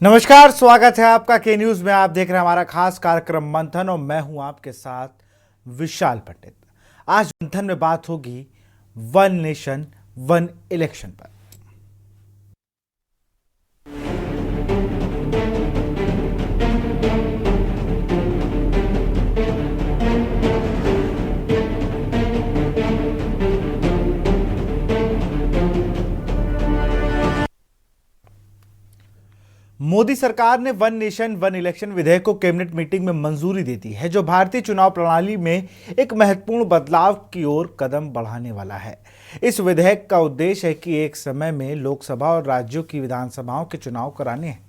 नमस्कार, स्वागत है आपका के न्यूज में। आप देख रहे हैं हमारा खास कार्यक्रम मंथन और मैं हूं आपके साथ विशाल पंडित। आज मंथन में बात होगी वन नेशन वन इलेक्शन पर। मोदी सरकार ने वन नेशन वन इलेक्शन विधेयक को कैबिनेट मीटिंग में मंजूरी दे दी है, जो भारतीय चुनाव प्रणाली में एक महत्वपूर्ण बदलाव की ओर कदम बढ़ाने वाला है। इस विधेयक का उद्देश्य है कि एक समय में लोकसभा और राज्यों की विधानसभाओं के चुनाव कराने हैं,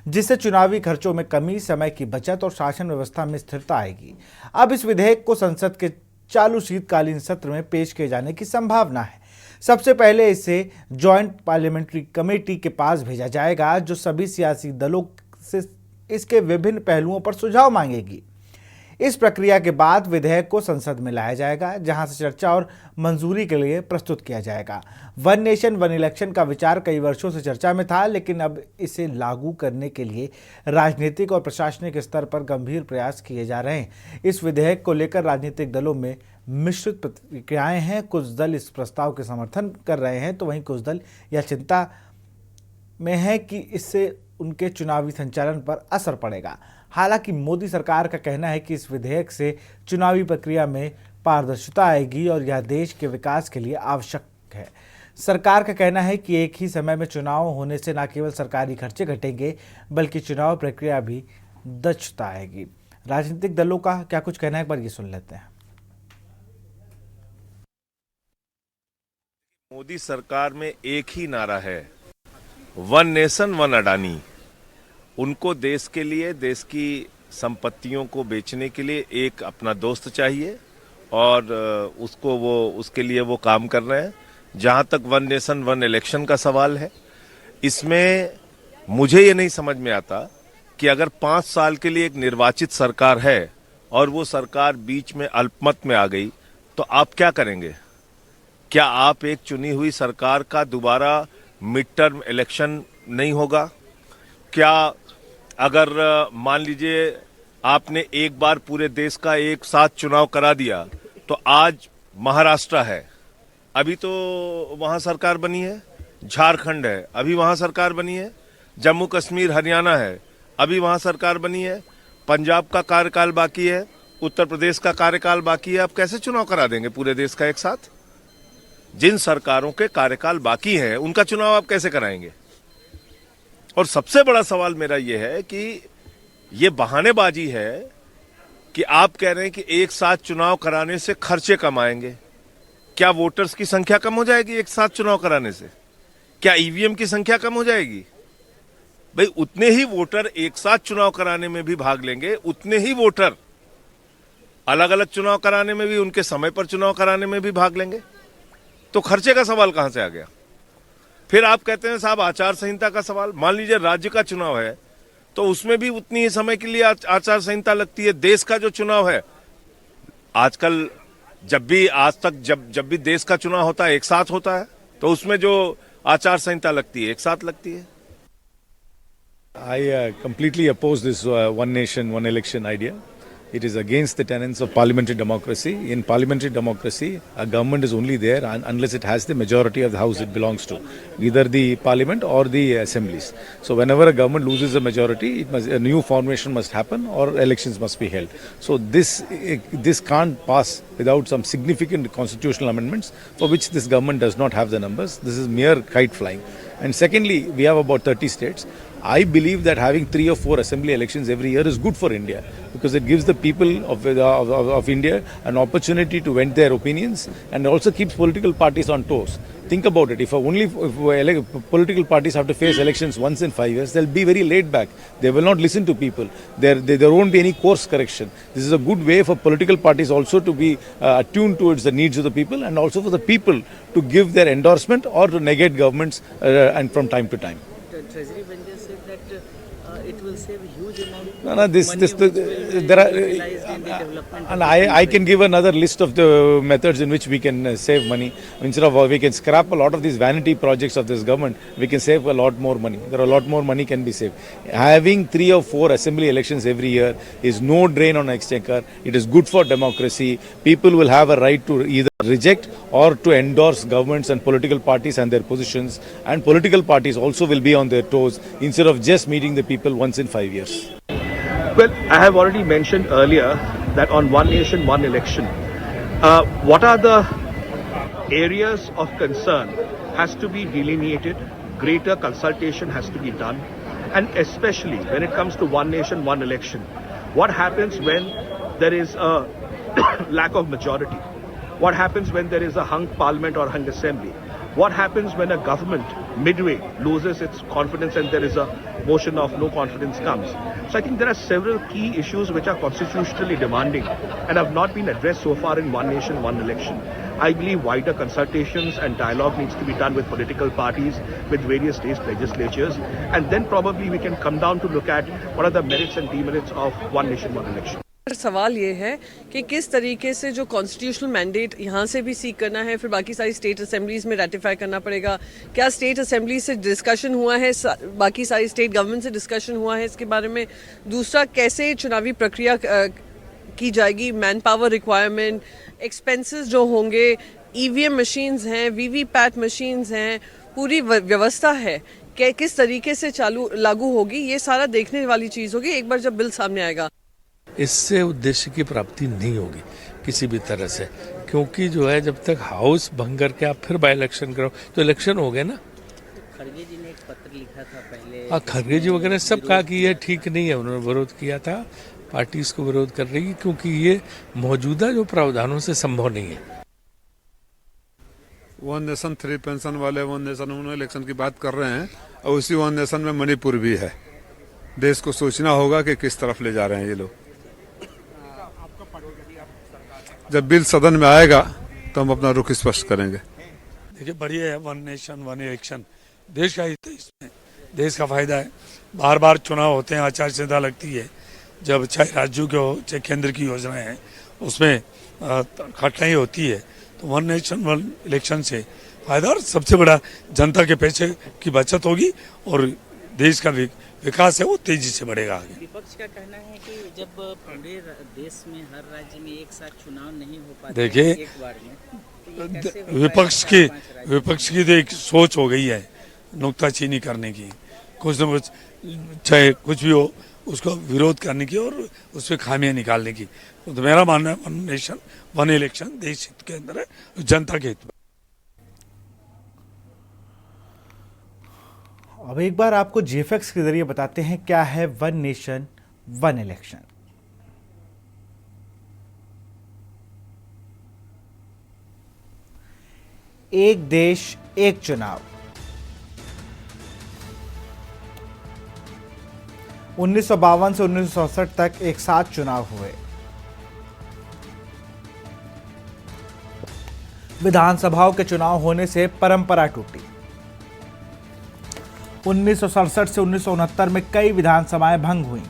जिससे चुनावी खर्चों में कमी, समय की बचत और शासन व्यवस्था में स्थिरता आएगी। अब इस विधेयक को संसद के चालू शीतकालीन सत्र में पेश किए जाने की संभावना है। सबसे पहले इसे जॉइंट पार्लियामेंट्री कमेटी के पास भेजा जाएगा, जो सभी सियासी दलों से इसके विभिन्न पहलुओं पर सुझाव मांगेगी। इस प्रक्रिया के बाद विधेयक को संसद में लाया जाएगा, जहां से चर्चा और मंजूरी के लिए प्रस्तुत किया जाएगा। वन नेशन वन इलेक्शन का विचार कई वर्षों से चर्चा में था, लेकिन अब इसे लागू करने के लिए राजनीतिक और प्रशासनिक स्तर पर गंभीर प्रयास किए जा रहे हैं। इस विधेयक को लेकर राजनीतिक दलों में मिश्रित प्रतिक्रियाएं हैं। कुछ दल इस प्रस्ताव के समर्थन कर रहे हैं, तो वहीं कुछ दल यह चिंता में है कि इससे उनके चुनावी संचालन पर असर पड़ेगा। हालांकि मोदी सरकार का कहना है कि इस विधेयक से चुनावी प्रक्रिया में पारदर्शिता आएगी और यह देश के विकास के लिए आवश्यक है। सरकार का कहना है कि एक ही समय में चुनाव होने से न केवल सरकारी खर्चे घटेंगे, बल्कि चुनाव प्रक्रिया भी दक्षता आएगी। राजनीतिक दलों का क्या कुछ कहना है, एक बार ये सुन लेते हैं। मोदी सरकार में एक ही नारा है, वन नेशन वन अडानी। उनको देश के लिए, देश की संपत्तियों को बेचने के लिए एक अपना दोस्त चाहिए और उसके लिए वो काम कर रहे हैं। जहां तक वन नेशन वन इलेक्शन का सवाल है, इसमें मुझे ये नहीं समझ में आता कि अगर 5 साल के लिए एक निर्वाचित सरकार है और वो सरकार बीच में अल्पमत में आ गई, तो आप क्या करेंगे? क्या आप एक चुनी हुई सरकार का दोबारा मिड टर्म इलेक्शन नहीं होगा? क्या अगर मान लीजिए आपने एक बार पूरे देश का एक साथ चुनाव करा दिया, तो आज महाराष्ट्र है, अभी तो वहां सरकार बनी है, झारखंड है, अभी वहां सरकार बनी है, जम्मू कश्मीर हरियाणा है, अभी वहां सरकार बनी है, पंजाब का कार्यकाल बाकी है, उत्तर प्रदेश का कार्यकाल बाकी है। आप कैसे चुनाव करा देंगे पूरे देश का एक साथ? जिन सरकारों के कार्यकाल बाकी हैं, उनका चुनाव आप कैसे कराएंगे? और सबसे बड़ा सवाल मेरा यह है कि ये बहानेबाजी है कि आप कह रहे हैं कि एक साथ चुनाव कराने से खर्चे कम आएंगे। क्या वोटर्स की संख्या कम हो जाएगी एक साथ चुनाव कराने से? क्या ईवीएम की संख्या कम हो जाएगी? भाई, उतने ही वोटर एक साथ चुनाव कराने में भी भाग लेंगे, उतने ही वोटर अलग अलग चुनाव कराने में भी, उनके समय पर चुनाव कराने में भी भाग लेंगे। तो खर्चे का सवाल कहां से आ गया? फिर आप कहते हैं साहब आचार संहिता का सवाल। मान लीजिए राज्य का चुनाव है, तो उसमें भी उतनी ही समय के लिए आचार संहिता लगती है। देश का जो चुनाव है, आजकल जब भी देश का चुनाव होता है एक साथ होता है, तो उसमें जो आचार संहिता लगती है एक साथ लगती है। I completely oppose this one nation, one election idea. It is against the tenets of parliamentary democracy. In parliamentary democracy, a government is only there unless it has the majority of the house it belongs to, either the parliament or the assemblies. So whenever a government loses a majority, a new formation must happen or elections must be held. So this can't pass without some significant constitutional amendments, for which this government does not have the numbers. This is mere kite flying. And secondly, we have about 30 states. I believe that having 3 or 4 assembly elections every year is good for India, because it gives the people of India an opportunity to vent their opinions, and also keeps political parties on toes. Think about it. If political parties have to face elections once in 5 years, they'll be very laid back. They will not listen to people. There won't be any course correction. This is a good way for political parties also to be attuned towards the needs of the people, and also for the people to give their endorsement or to negate governments and from time to time. The Treasury benches said that it will save huge amount No, no, of money which will be there are, utilized in the development. and of I different can give another list of the methods in which we can save money. Instead of we can scrap a lot of these vanity projects of this government, we can save a lot more money. There are a lot more money can be saved. Having 3 or 4 assembly elections every year is no drain on exchequer. It is good for democracy. People will have a right to either reject or to endorse governments and political parties and their positions, and political parties also will be on their toes instead of just meeting the people once in 5 years. Well, I have already mentioned earlier that on One Nation, One Election, what are the areas of concern has to be delineated, greater consultation has to be done, and especially when it comes to One Nation, One Election, what happens when there is a lack of majority? What happens when there is a hung parliament or hung assembly? What happens when a government midway loses its confidence and there is a motion of no confidence comes? So I think there are several key issues which are constitutionally demanding and have not been addressed so far in One Nation, One Election. I believe wider consultations and dialogue needs to be done with political parties, with various state legislatures, and then probably we can come down to look at what are the merits and demerits of One Nation, One Election. सवाल ये है कि किस तरीके से जो constitutional mandate यहाँ से भी सीक करना है, फिर बाकी सारी स्टेट असेंबलीज में रेटिफाई करना पड़ेगा. क्या स्टेट असेंबली से डिस्कशन हुआ है, बाकी सारी स्टेट गवर्नमेंट से डिस्कशन हुआ है इसके बारे में? दूसरा, कैसे चुनावी प्रक्रिया की जाएगी, मैन पावर रिक्वायरमेंट, एक्सपेंसेस जो होंगे, ईवीएम मशीन्स हैं, वीवीपैट मशीन्स हैं, पूरी व्यवस्था है कि किस तरीके से लागू होगी, ये सारा देखने वाली चीज़ होगी एक बार जब बिल सामने आएगा. इससे उद्देश्य की प्राप्ति नहीं होगी किसी भी तरह से, क्योंकि जो है जब तक हाउस भंग करके आप फिर बाई इलेक्शन करो तो इलेक्शन हो गए ना. खड़गे जी ने एक पत्र लिखा था पहले. हाँ, खड़गे जी वगैरह सब कहा कि ये ठीक नहीं है, उन्होंने विरोध किया था, पार्टी इसको विरोध कर रही है क्योंकि ये मौजूदा जो प्रावधानों से संभव नहीं है. वन नेशन 3 पेंशन वाले वन नेशन वन इलेक्शन की बात कर रहे हैं, और उसी वन नेशन में मणिपुर भी है. देश को सोचना होगा कि किस तरफ ले जा रहे हैं ये लोग. जब बिल सदन में आएगा तो हम अपना रुख स्पष्ट करेंगे. देखिए, बढ़िया है वन नेशन वन इलेक्शन, देश का हित है, इसमें देश का फायदा है. बार बार चुनाव होते हैं, आचार संहिता लगती है, जब चाहे राज्यों के हो चाहे केंद्र की योजनाएं हैं उसमें कठिनाई होती है. तो वन नेशन वन इलेक्शन से फायदा, और सबसे बड़ा जनता के पैसे की बचत होगी और देश का विकास है वो तेजी से बढ़ेगा आगे. विपक्ष का कहना है कि जब पूरे देश में हर राज्य में एक साथ चुनाव नहीं हो पाते देखिए, एक बार में, तो ये कैसे होता है? विपक्ष की तो एक सोच हो गई है नुक्ताचीनी करने की, कुछ न कुछ चाहे कुछ भी हो उसको विरोध करने की और उस पर खामियां निकालने की. तो मेरा मानना है वन नेशन वन इलेक्शन देश हित के अंदर है, जनता के हित में. अब एक बार आपको जीएफएक्स के जरिए बताते हैं क्या है वन नेशन वन इलेक्शन. एक देश एक चुनाव. 1952 से 1967 तक एक साथ चुनाव हुए. विधानसभाओं के चुनाव होने से परंपरा टूटी. 1967 से 1969 में कई विधानसभाएं भंग हुई.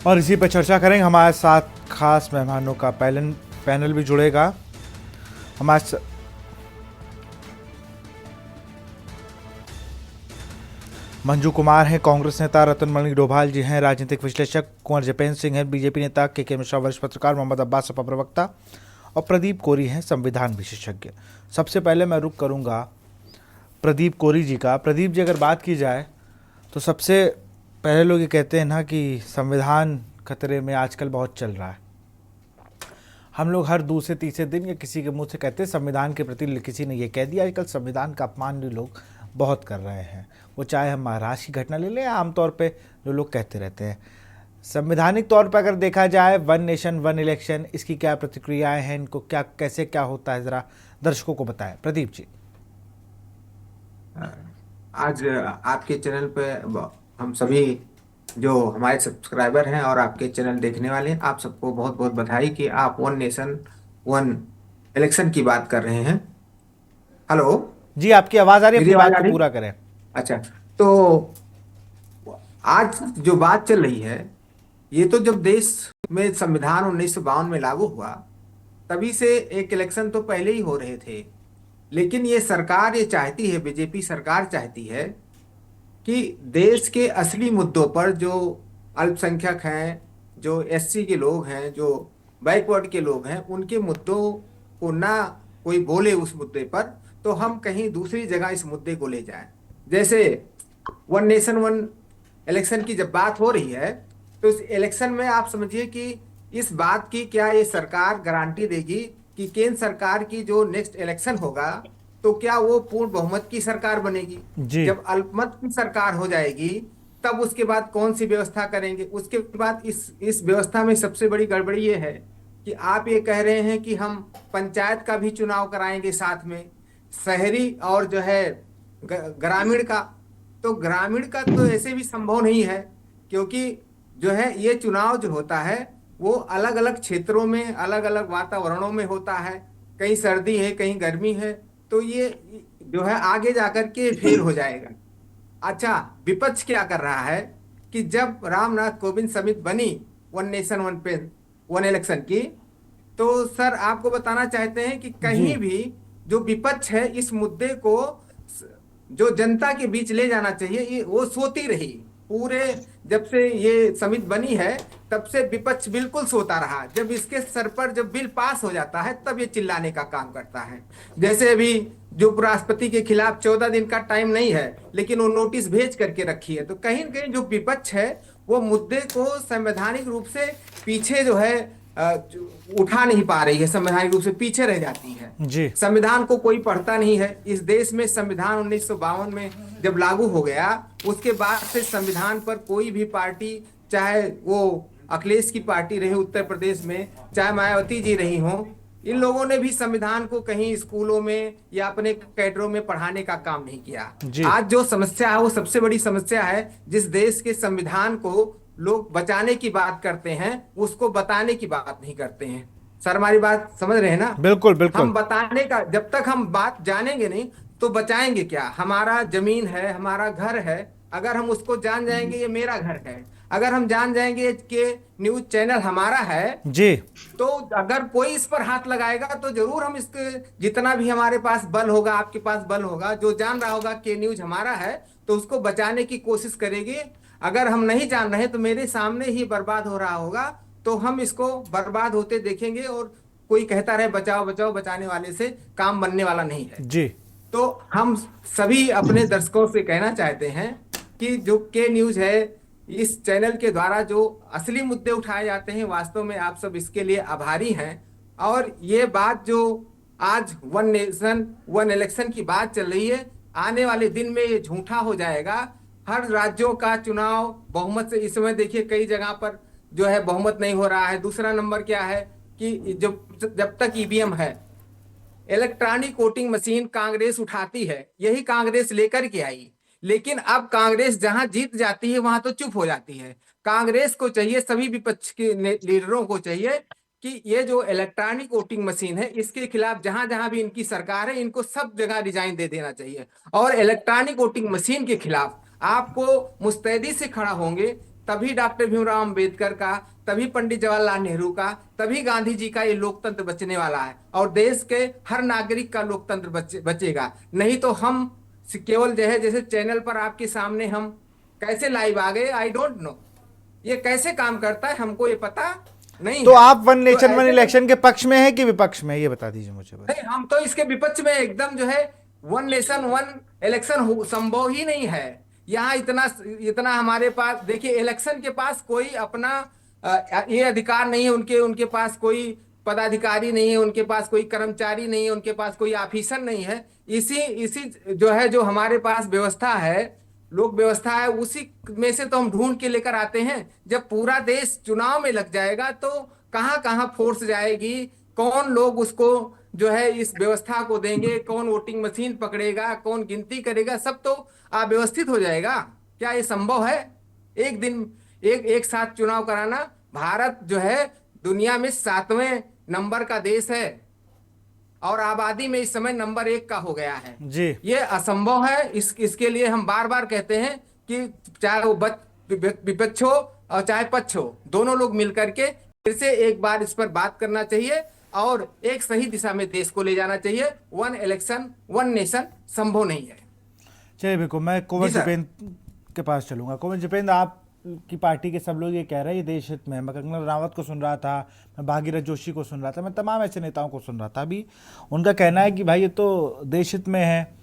और इसी पर चर्चा करेंगे. हमारे साथ खास मेहमानों का पैनल भी जुड़ेगा. हमारे मंजू कुमार हैं, कांग्रेस नेता. रतनमणि डोभाल जी हैं, राजनीतिक विश्लेषक. कुंवर जयपेंद्र सिंह हैं, बीजेपी नेता. के मिश्रा वरिष्ठ पत्रकार. मोहम्मद अब्बास सपा प्रवक्ता. और प्रदीप कोरी हैं, संविधान विशेषज्ञ. सबसे पहले मैं रुख करूंगा प्रदीप कोरी जी का. प्रदीप जी, अगर बात की जाए तो सबसे पहले लोग ये कहते हैं ना कि संविधान खतरे में आजकल बहुत चल रहा है. हम लोग हर दूसरे तीसरे दिन या किसी के मुंह से कहते हैं संविधान के प्रति किसी ने ये कह दिया. आजकल संविधान का अपमान भी लोग बहुत कर रहे हैं. वो चाहे हम महाराष्ट्र की घटना ले लें, आमतौर पे जो लोग कहते रहते हैं. संवैधानिक तौर पर अगर देखा जाए वन नेशन वन इलेक्शन, इसकी क्या प्रतिक्रियाएं हैं, इनको क्या कैसे क्या होता है, ज़रा दर्शकों को बताएं. प्रदीप जी. आज आपके चैनल पे हम सभी जो हमारे सब्सक्राइबर हैं और आपके चैनल देखने वाले हैं, आप सबको बहुत बहुत बधाई कि आप वन नेशन वन इलेक्शन की बात कर रहे हैं। हेलो, जी आपकी आवाज आ रही है, मेरी अपनी आवाज बात आ को रही? पूरा करें। अच्छा, तो आज जो बात चल रही है, ये तो जब देश में संविधान 1952 में लागू हुआ, तभी से एक इलेक्शन तो पहले ही हो रहे थे। लेकिन ये सरकार ये चाहती है, बीजेपी सरकार चाहती है कि देश के असली मुद्दों पर, जो अल्पसंख्यक हैं, जो एससी के लोग हैं, जो बैकवर्ड के लोग हैं, उनके मुद्दों को ना कोई बोले उस मुद्दे पर, तो हम कहीं दूसरी जगह इस मुद्दे को ले जाएं। जैसे वन नेशन वन इलेक्शन की जब बात हो रही है, तो इस इलेक्शन में आप समझिए कि इस बात की क्या ये सरकार गारंटी देगी कि केंद्र सरकार की जो नेक्स्ट इलेक्शन होगा, तो क्या वो पूर्ण बहुमत की सरकार बनेगी? जी। जब अल्पमत की सरकार हो जाएगी, तब उसके बाद कौन सी व्यवस्था करेंगे? उसके बाद इस व्यवस्था में सबसे बड़ी गड़बड़ी ये है कि आप ये कह रहे हैं कि हम पंचायत का भी चुनाव कराएंगे साथ में, शहरी और जो है ग्रामीण का। तो ग्रामीण का तो ऐसे भी संभव नहीं है, क्योंकि जो है ये चुनाव जो होता है वो अलग अलग क्षेत्रों में, अलग अलग वातावरणों में होता है। कहीं सर्दी है, कहीं गर्मी है, तो ये जो है आगे जाकर के फेल हो जाएगा। अच्छा, विपक्ष क्या कर रहा है कि जब रामनाथ कोविंद समिति बनी वन नेशन वन इलेक्शन की, तो सर आपको बताना चाहते हैं कि कहीं भी जो विपक्ष है इस मुद्दे को जो जनता के बीच ले जाना चाहिए, ये वो सोती रही। पूरे जब से ये समिति बनी है, तब से विपक्ष बिल्कुल सोता रहा। जब इसके सर पर जब बिल पास हो जाता है, तब ये चिल्लाने का काम करता है। जैसे अभी जो उपराष्ट्रपति के खिलाफ 14 दिन का टाइम नहीं है, लेकिन वो नोटिस भेज करके रखी है। तो कहीं न कहीं जो विपक्ष है वो मुद्दे को संवैधानिक रूप से पीछे जो है उठा नहीं पा रही है, संवैधानिक रूप से पीछे रह जाती है। जी। संविधान को कोई पढ़ता नहीं है। इस देश में संविधान 1952 में जब लागू हो गया, उसके बाद से संविधान पर कोई भी पार्टी, चाहे वो अखिलेश की पार्टी रही उत्तर प्रदेश में, चाहे मायावती जी रही हो, इन लोगों ने भी संविधान को कहीं स्कूलों में या अपने कैडरों में पढ़ाने का काम नहीं किया। आज जो समस्या है वो सबसे बड़ी समस्या है। जिस देश के संविधान को लोग बचाने की बात करते हैं, उसको बताने की बात नहीं करते हैं। सर हमारी बात समझ रहे हैं ना? बिल्कुल बिल्कुल। हम बताने का, जब तक हम बात जानेंगे नहीं तो बचाएंगे क्या? हमारा जमीन है, हमारा घर है, अगर हम उसको जान जाएंगे ये मेरा घर है, अगर हम जान जाएंगे कि न्यूज चैनल हमारा है जी, तो अगर कोई इस पर हाथ लगाएगा तो जरूर हम इसके, जितना भी हमारे पास बल होगा, आपके पास बल होगा, जो जान रहा होगा कि न्यूज हमारा है, तो उसको बचाने की कोशिश करेगी। अगर हम नहीं जान रहे तो मेरे सामने ही बर्बाद हो रहा होगा, तो हम इसको बर्बाद होते देखेंगे। और कोई कहता रहे बचाओ बचाओ, बचाने वाले से काम बनने वाला नहीं है। जी। तो हम सभी अपने दर्शकों से कहना चाहते हैं कि जो के न्यूज है, इस चैनल के द्वारा जो असली मुद्दे उठाए जाते हैं, वास्तव में आप सब इसके लिए आभारी हैं। और ये बात जो आज वन नेशन वन इलेक्शन की बात चल रही है, आने वाले दिन में ये झूठा हो जाएगा। हर राज्यों का चुनाव बहुमत से, इस समय देखिए कई जगह पर जो है बहुमत नहीं हो रहा है। दूसरा नंबर क्या है कि जब तक ईवीएम है, इलेक्ट्रॉनिक वोटिंग मशीन कांग्रेस उठाती है, यही कांग्रेस लेकर के आई। लेकिन अब कांग्रेस जहां जीत जाती है वहां तो चुप हो जाती है। कांग्रेस को चाहिए, सभी विपक्ष के लीडरों को चाहिए कि ये जो इलेक्ट्रॉनिक वोटिंग मशीन है, इसके खिलाफ जहां जहां भी इनकी सरकार है, इनको सब जगह रिजाइन दे देना चाहिए। और इलेक्ट्रॉनिक वोटिंग मशीन के खिलाफ आपको मुस्तैदी से खड़ा होंगे, तभी डॉक्टर भीमराव अंबेडकर का, तभी पंडित जवाहरलाल नेहरू का, तभी गांधी जी का ये लोकतंत्र बचने वाला है। और देश के हर नागरिक का लोकतंत्र बचेगा। नहीं तो हम केवल जो है, जैसे चैनल पर आपके सामने हम कैसे लाइव आ गए, आई डोंट नो ये कैसे काम करता है, हमको ये पता नहीं। तो आप वन नेशन वन इलेक्शन के पक्ष में है कि विपक्ष में, ये बता दीजिए मुझे। नहीं, हम तो इसके विपक्ष में एकदम जो है, वन नेशन वन इलेक्शन संभव ही नहीं है। यहाँ इतना हमारे पास, देखिए इलेक्शन के पास कोई अपना ये अधिकार नहीं है, उनके पास कोई पदाधिकारी नहीं है, उनके पास कोई कर्मचारी नहीं है, उनके पास कोई ऑफिसर नहीं है। इसी जो है, जो हमारे पास व्यवस्था है, लोक व्यवस्था है, उसी में से तो हम ढूंढ के लेकर आते हैं। जब पूरा देश चुनाव में लग जाएगा तो कहाँ कहाँ फोर्स जाएगी, कौन लोग उसको जो है इस व्यवस्था को देंगे, कौन वोटिंग मशीन पकड़ेगा, कौन गिनती करेगा, सब तो अव्यवस्थित हो जाएगा। क्या ये संभव है एक दिन एक साथ चुनाव कराना? भारत जो है दुनिया में 7वें नंबर का देश है और आबादी में इस समय नंबर 1 का हो गया है जी। ये असंभव है। इसके लिए हम बार बार कहते हैं कि चाहे वो विपक्ष हो और चाहे पक्ष हो, दोनों लोग मिलकर के फिर से एक बार इस पर बात करना चाहिए और एक सही दिशा में देश को ले जाना चाहिए। 1 इलेक्शन 1 नेशन संभव नहीं है। चलिए बिल्कुल, मैं कुंवर जी सर। जिपेंद्र के पास चलूंगा। कुंवर जिपेंद्र, आप की पार्टी के सब लोग ये कह रहे हैं ये देश हित में है। मैं कंगना रावत को सुन रहा था, मैं भागीरथ जोशी को सुन रहा था, मैं तमाम ऐसे नेताओं को सुन रहा था। अभी उनका कहना है कि भाई ये तो देश हित में है,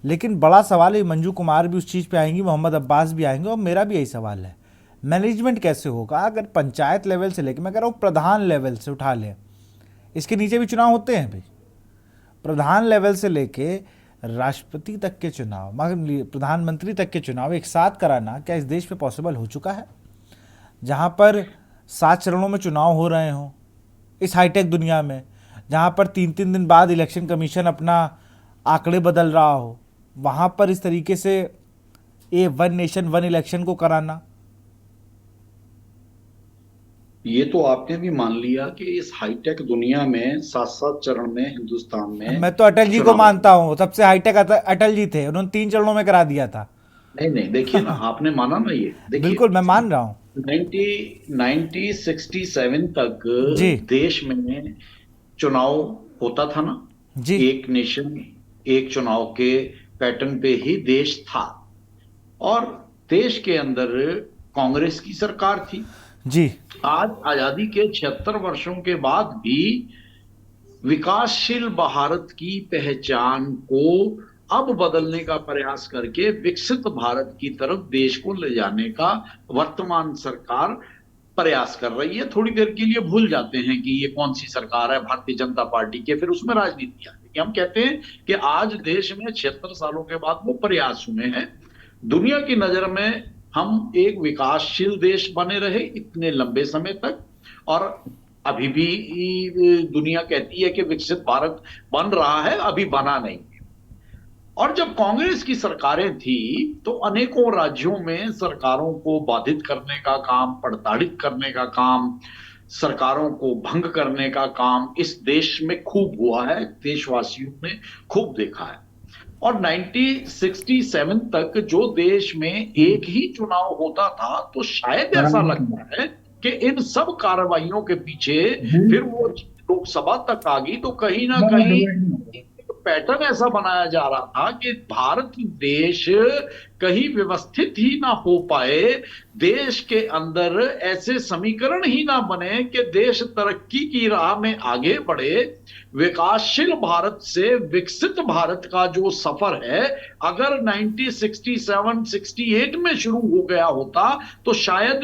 लेकिन बड़ा सवाल है, मंजू कुमार भी उस चीज़ पे आएंगी, मोहम्मद अब्बास भी आएंगे, और मेरा भी यही सवाल है, मैनेजमेंट कैसे होगा? अगर पंचायत लेवल से लेकर, मैं कह रहा हूँ प्रधान लेवल से उठा लें, इसके नीचे भी चुनाव होते हैं भाई, प्रधान लेवल से लेके राष्ट्रपति तक के चुनाव, प्रधानमंत्री तक के चुनाव एक साथ कराना क्या इस देश में पॉसिबल हो चुका है? जहां पर 7 चरणों में चुनाव हो रहे हों इस हाईटेक दुनिया में, जहां पर 3-3 दिन बाद इलेक्शन कमीशन अपना आंकड़े बदल रहा हो, वहां पर इस तरीके से ये 1 नेशन 1 इलेक्शन को कराना। ये तो आपने भी मान लिया कि इस हाईटेक दुनिया में 7-7 चरण में हिंदुस्तान में, मैं तो अटल जी को मानता हूं, सबसे हाईटेक अटल जी थे, उन्होंने 3 चरणों में करा दिया था। नहीं देखिए ना, आपने माना ना, ये देखिए बिल्कुल मैं मान रहा हूं। 1967 तक जी। देश में चुनाव होता था ना जी। एक नेशन एक चुनाव के पैटर्न पे ही देश था, और देश के अंदर कांग्रेस की सरकार थी जी। आज आजादी के 76 वर्षों के बाद भी विकासशील भारत की पहचान को अब बदलने का प्रयास करके विकसित भारत की तरफ देश को ले जाने का वर्तमान सरकार प्रयास कर रही है। थोड़ी देर के लिए भूल जाते हैं कि ये कौन सी सरकार है, भारतीय जनता पार्टी के, फिर उसमें राजनीति आती है। हम कहते हैं कि आज देश में 76 सालों के बाद वो प्रयास हुए हैं। दुनिया की नजर में हम एक विकासशील देश बने रहे इतने लंबे समय तक, और अभी भी दुनिया कहती है कि विकसित भारत बन रहा है, अभी बना नहीं। और जब कांग्रेस की सरकारें थी तो अनेकों राज्यों में सरकारों को बाधित करने का काम, प्रताड़ित करने का काम, सरकारों को भंग करने का काम इस देश में खूब हुआ है, देशवासियों ने खूब देखा है। और 1967 तक जो देश में एक ही चुनाव होता था, तो शायद ऐसा लगता है कि इन सब कार्रवाइयों के पीछे फिर वो लोकसभा तक आ गई, तो कहीं ना कहीं पैटर्न ऐसा बनाया जा रहा था कि भारत देश कहीं व्यवस्थित ही ना हो पाए, देश के अंदर ऐसे समीकरण ही ना बने कि देश तरक्की की राह में आगे बढ़े। विकासशील भारत से विकसित भारत का जो सफर है, अगर 1967-68 में शुरू हो गया होता तो शायद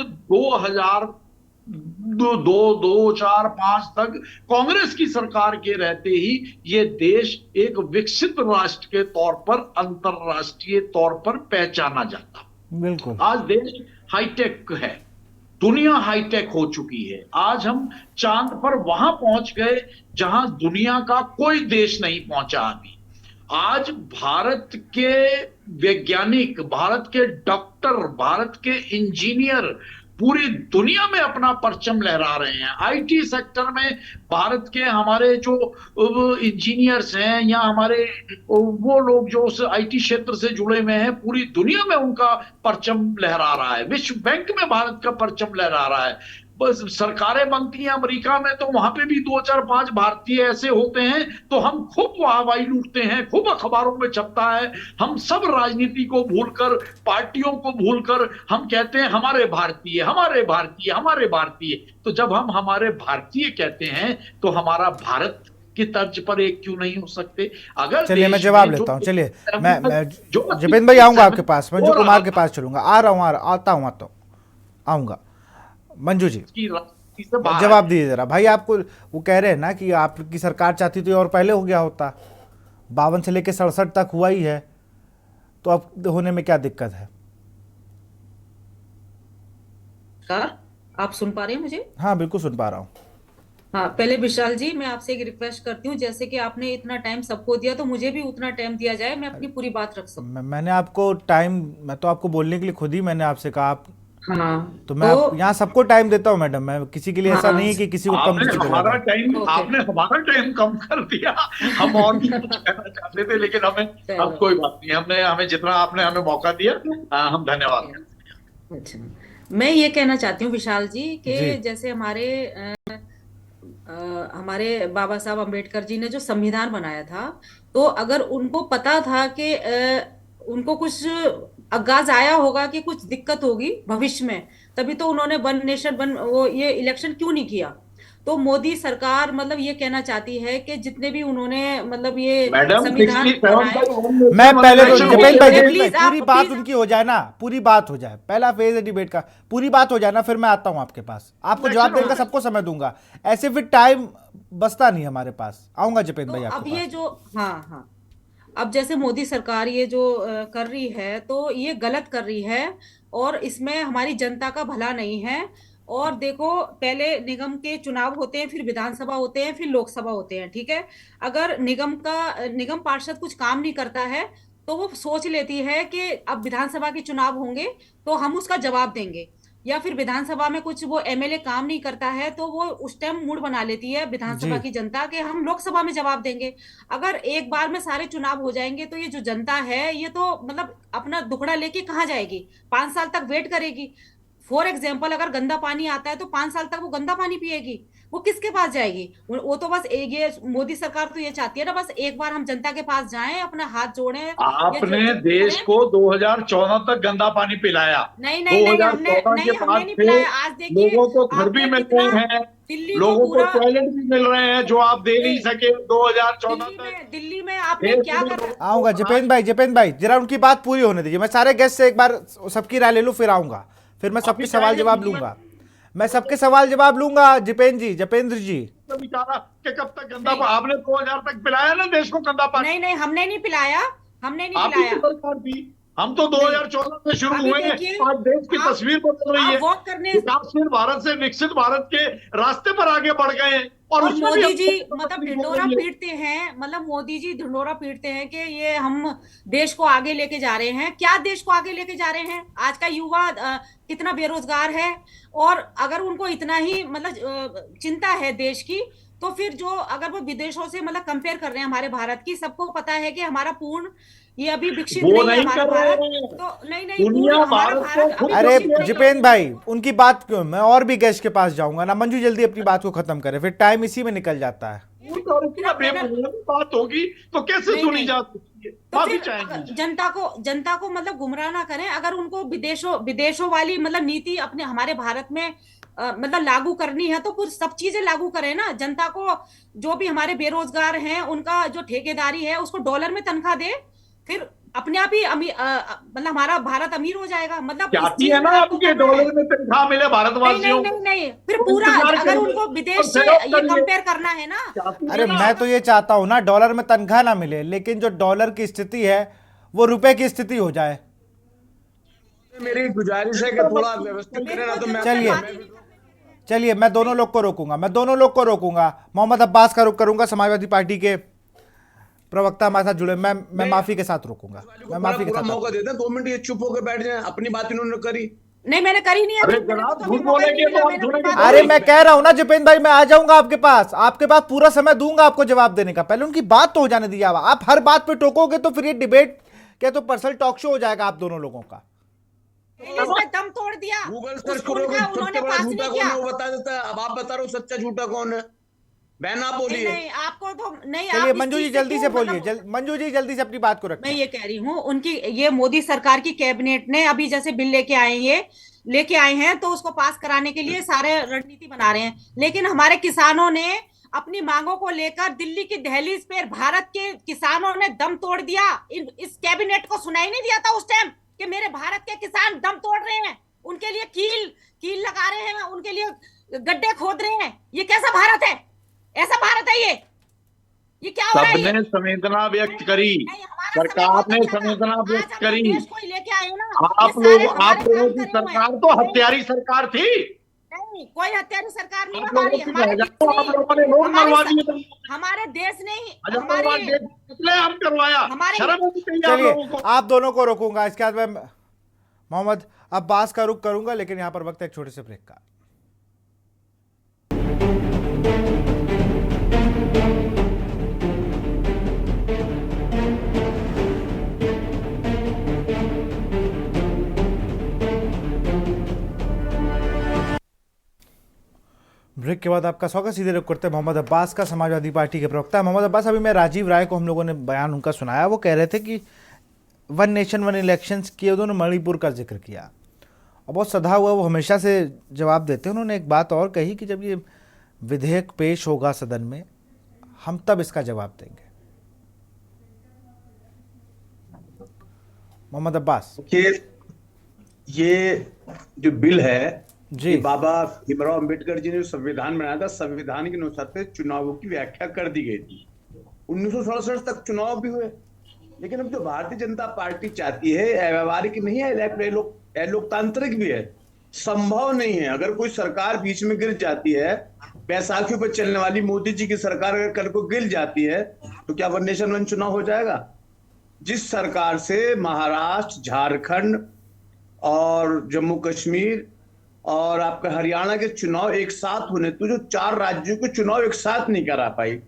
2004-5 तक कांग्रेस की सरकार के रहते ही ये देश एक विकसित राष्ट्र के तौर पर, अंतरराष्ट्रीय तौर पर पहचाना जाता। बिल्कुल। आज देश हाईटेक है, दुनिया हाईटेक हो चुकी है। आज हम चांद पर वहां पहुंच गए जहां दुनिया का कोई देश नहीं पहुंचा अभी। आज भारत के वैज्ञानिक, भारत के डॉक्टर, भारत के इंजीनियर पूरी दुनिया में अपना परचम लहरा रहे हैं। आईटी सेक्टर में भारत के हमारे जो इंजीनियर्स हैं या हमारे वो लोग जो उस आईटी क्षेत्र से जुड़े हुए हैं, पूरी दुनिया में उनका परचम लहरा रहा है। विश्व बैंक में भारत का परचम लहरा रहा है। बस सरकारें बनती हैं अमेरिका में तो वहां पे भी 2-4-5 भारतीय ऐसे होते हैं, तो हम खूब वाहवाही लूटते हैं, खूब अखबारों में छपता है। हम सब राजनीति को भूलकर, पार्टियों को भूलकर हम कहते हैं हमारे भारतीय, हमारे भारतीय, हमारे भारतीय। तो जब हम हमारे भारतीय कहते हैं तो हमारा भारत की तर्ज पर एक क्यों नहीं हो सकते? अगर चलिए मैं जवाब लेता हूँ। चलिए मैं जिपेंद्र भाई आऊंगा आपके पास, मंजू कुमार के पास चलूंगा, आता हूँ आऊंगा। मंजू जी जवाब दीजिए जरा। भाई आपको वो कह रहे हैं ना कि आपकी सरकार चाहती तो और पहले हो गया होता, 52 से लेकर 67 तक हुआ ही है, तो अब होने में क्या दिक्कत है? आप सुन पा रहे हैं मुझे? हाँ बिल्कुल सुन पा रहा हूँ। हाँ, पहले विशाल जी मैं आपसे एक रिक्वेस्ट करती हूँ, जैसे कि आपने इतना टाइम सबको दिया तो मुझे भी उतना टाइम दिया जाए, मैं अपनी पूरी बात रख सकूँ। मैंने आपको टाइम, मैं तो आपको बोलने के लिए खुद ही मैंने आपसे कहा आप, हाँ तो मैं यहाँ सबको टाइम देता हूँ मैडम, मैं किसी के लिए ऐसा हाँ, नहीं है कि किसी को कम आपने किसी को हमारा ज्यादा। Time okay. आपने हमारा टाइम कम कर दिया। हम और भी कुछ कहना चाहते थे, लेकिन हमें चलो। अब कोई बात नहीं, हमने हमें जितना आपने हमें मौका दिया हम धन्यवाद करते हैं। अच्छा, मैं ये कहना चाहती हूँ विशाल जी कि जी जैसे हमारे बाबा साहब अम्बेडकर जी ने जो संविधान बनाया था, तो अगर उनको पता था कि उनको कुछ आगाज आया होगा कि कुछ दिक्कत होगी भविष्य में, तभी तो उन्होंने वन नेशन वन वो ये इलेक्शन क्यों नहीं किया। तो मोदी सरकार मतलब ये कहना चाहती है कि जितने भी उन्होंने मतलब ये मैडम संविधान 67 बनाए। पर वन मैं नेशन वन पहले तो इलेक्शन जपेन भाई, होते जपेन थे। भाई प्लीज आप पूरी बात प्लीज उनकी हो जाए ना, पूरी बात हो जाए, पहला फेज है डिबेट का, पूरी बात हो जाए ना, फिर मैं आता हूँ आपके पास, आपको जवाब देने का सबको समय दूंगा, ऐसे फिर टाइम बचता नहीं हमारे पास। आऊंगा जपेन तो भाई अब आपके ये पास। जो हाँ हाँ, अब जैसे मोदी सरकार ये जो कर रही है तो ये गलत कर रही है, और इसमें हमारी जनता का भला नहीं है। और देखो, पहले निगम के चुनाव होते हैं, फिर विधानसभा होते हैं, फिर लोकसभा होते हैं, ठीक है। अगर निगम पार्षद कुछ काम नहीं करता है तो वो सोच लेती है कि अब विधानसभा के चुनाव होंगे तो हम उसका जवाब देंगे, या फिर विधानसभा में कुछ वो एमएलए काम नहीं करता है तो वो उस टाइम मूड बना लेती है जी विधानसभा की जनता के हम लोकसभा में जवाब देंगे। अगर एक बार में सारे चुनाव हो जाएंगे तो ये जो जनता है ये तो मतलब अपना दुखड़ा लेके कहाँ जाएगी, 5 साल तक वेट करेगी। फॉर एग्जाम्पल, अगर गंदा पानी आता है तो 5 साल तक वो गंदा पानी पिएगी, वो किसके पास जाएगी। वो तो बस ये मोदी सरकार तो ये चाहती है ना, बस एक बार हम जनता के पास जाएं, अपना हाथ जोड़ें, या आपने जो देश करें। को 2014 तक गंदा पानी पिलाया। नहीं नहीं नहीं, हमने 2014 के नहीं हमने बाद नहीं से पिलाया। आज देखिए लोगों को घर भी आपने मिल कितना रहे हैं, दिल्ली को लोगों को पूरा टॉयलेट भी मिल रहे हैं जो आप दे नहीं सके 2014 तक। दिल्ली में आपने देश क्या में कर आऊंगा जपेन भाई जरा उनकी बात पूरी होने दीजिए, मैं सारे गेस्ट से एक बार सबकी राय ले लूं फिर आऊंगा, फिर मैं सबके सवाल जवाब लूंगा, मैं सबके सवाल जवाब लूंगा। जपेंद्र जी तो बेचारा कि कब तक गंदा आपने 2000 तक पिलाया ना देश को गंदा पानी। नहीं नहीं, हमने नहीं पिलाया, हमने नहीं आप ही पिलाया। की सरकार थी, हम तो 2014 में शुरू अभी हुए हैं। देखिए, आज देश की आप- तस्वीर बदल रही है, आप वॉक करने विकासशील भारत से विकसित भारत के रास्ते पर आगे बढ़ गए हैं, और और उसमें भी मोदी जी हमको मतलब तकलीफ हो ढिंडोरा रही है। पीटते हैं, मतलब मोदी जी ढिंडोरा पीटते हैं कि ये हम देश को आगे लेके जा रहे हैं। क्या देश को आगे लेके जा रहे हैं? आज का युवा कितना बेरोजगार है, और अगर उनको इतना ही मतलब चिंता है देश की, तो फिर जो अगर वो विदेशों से मतलब कंपेयर कर रहे हैं हमारे भारत की, सबको पता है कि हमारा पूर्ण ये अभी विकसित वो नहीं है नहीं हमारा कर रहे भारत। हैं। तो नहीं दुनिया पूर्ण हमारा भारत को भारत खुद अभी अरे विकसित नहीं है। जपेन भाई उनकी बात क्यों, मैं और भी गेस्ट के पास जाऊंगा ना, मंजू जल्दी अपनी बात को खत्म करें, फिर टाइम इसी में निकल जाता है। और उसका बेबुनियादी बात होगी तो कैसे नहीं, सुनी नहीं। जा सकती है? तो माफी फिर चाहेंगे। जनता को मतलब गुमराह ना करें। अगर उनको विदेशों वाली मतलब नीति अपने हमारे भारत में मतलब लागू करनी है तो कुछ सब चीजें लागू करें ना। जनता को जो भी हमारे बेरोजगार हैं उनका जो ठेकेदारी है उसको डॉलर में तनख्वाह दे, फिर अपने आप ही मतलब हमारा भारत अमीर हो जाएगा। मतलब इस चाहती चीज है ना में आपको आपके करना है। डॉलर में तनख्वाह मिले नहीं भारतवासियों नहीं को। नहीं नहीं, फिर तो पूरा इंतजार अगर करिए, उनको विदेश तो से सहयोग ये करिए। कंपेयर करना है ना। चाहती है अरे ना मैं तो ये चाहता हूं ना डॉलर में तनख्वाह ना मिले, लेकिन जो डॉलर की स्थिति है वो रुपए की स्थिति हो जाए। मेरी गुजारिश है कि थोड़ा व्यवस्थित करें ना, तो मैं चलिए मैं दोनों लोग को रोकूंगा, मोहम्मद अब्बास का रुख करूंगा, समाजवादी पार्टी के प्रवक्ता हमारे साथ जुड़े, मैं माफी के साथ रोकूंगा, मैं माफी के पूरा साथ मौका देते हैं, 2 मिनट ये चुप होकर बैठ जाए, अपनी बात इन्होंने करी। नहीं मैंने करी नहीं है। अरे मैंने जनाब, तो झूठ अभी मौका ही बोलेंगे नहीं तो मिला, आप मैंने अपनी जुड़ेंगे। बात अरे करी। मैं कह रहा हूं ना जपेन भाई, मैं आ जाऊंगा आपके पास पूरा समय दूंगा आपको जवाब देने का, पहले उनकी बात तो हो जाने दिया। आप हर बात पे टोकोगे तो फिर ये डिबेट क्या तो पर्सनल टॉक शो हो जाएगा आप दोनों लोगों का। इसने दम तोड़ दिया। गूगल उस सर्च खून करोगे का सबसे उन्होंने बड़ा पास झूठा नहीं कौन किया। है वो बता देता है। अब आप बता रहे हो सच्चा झूठा कौन है, बहन आप नहीं बोलिए। नहीं, आपको तो नहीं। चलिए आप मंजू इस जी चीज जल्दी से क्यों बोलिए, मतलब- मंजू जी जल्दी से अपनी बात को मैं रखें। ये कह रही हूँ, उनकी ये मोदी सरकार की कैबिनेट ने अभी जैसे बिल लेके आए हैं तो उसको पास कराने के लिए सारे रणनीति बना रहे हैं, लेकिन हमारे किसानों ने अपनी मांगों को लेकर दिल्ली की दहलीज पे भारत के किसानों ने दम तोड़ दिया। इस कैबिनेट को सुनाई नहीं दिया था उस टाइम कि मेरे भारत के किसान दम तोड़ रहे हैं, उनके लिए कील लगा रहे हैं, उनके लिए गड्ढे खोद रहे हैं। ये कैसा भारत है? ऐसा भारत है ये क्या हो रहा है? सबने संवेदना व्यक्त करी, नहीं, हमारा सरकार समय ने बहुत अच्छा था। संवेदना आज व्यक्त हम करी। देश को ही लेके आए हो ना। आप ये सारे लोग हमारे आप लोगों काम की करे हुए हैं। सरकार तो हत्यारी सरकार थी। नहीं, कोई हत्यारी सरकार नहीं आप लोगों हमारी, की आप लोगों ने लोग मरवा दिए, हमारे देश ने ही हमारी हम करवाया, हमारे शर्म होनी चाहिए आप चलिए लोगों को। आप दोनों को रोकूंगा, इसके बाद मैं मोहम्मद अब्बास का रुख करूंगा, लेकिन यहां पर वक्त है एक छोटे से ब्रेक का। ब्रेक के बाद आपका स्वागत। सीधे रुख करते हैं मोहम्मद अब्बास का, समाजवादी पार्टी के प्रवक्ता। मोहम्मद अब्बास, अभी मैं राजीव राय को हम लोगों ने बयान उनका सुनाया, वो कह रहे थे कि वन नेशन वन इलेक्शंस किए, उन्होंने मणिपुर का जिक्र किया और बहुत सधा हुआ वो हमेशा से जवाब देते हैं। उन्होंने एक बात और कही कि जब ये विधेयक पेश होगा सदन में, हम तब इसका जवाब देंगे। मोहम्मद अब्बास, ये जो बिल है जी, बाबा भीमराव अंबेडकर जी ने जो संविधान बनाया था, संविधान के अनुसार से चुनावों की व्याख्या कर दी गई थी। 1967 तक चुनाव भी हुए, लेकिन अब जो भारतीय जनता पार्टी चाहती है, अव्यवहारिक नहीं है, लोकतांत्रिक भी है, संभव नहीं है। अगर कोई सरकार बीच में गिर जाती है, बैसाखियों पर चलने वाली मोदी जी की सरकार अगर कल को गिर जाती है, तो क्या वन नेशन वन चुनाव हो जाएगा? जिस सरकार से महाराष्ट्र, झारखंड और जम्मू कश्मीर और आपका हरियाणा के चुनाव एक साथ होने, तो जो 4 राज्यों के चुनाव एक साथ नहीं करा पाई,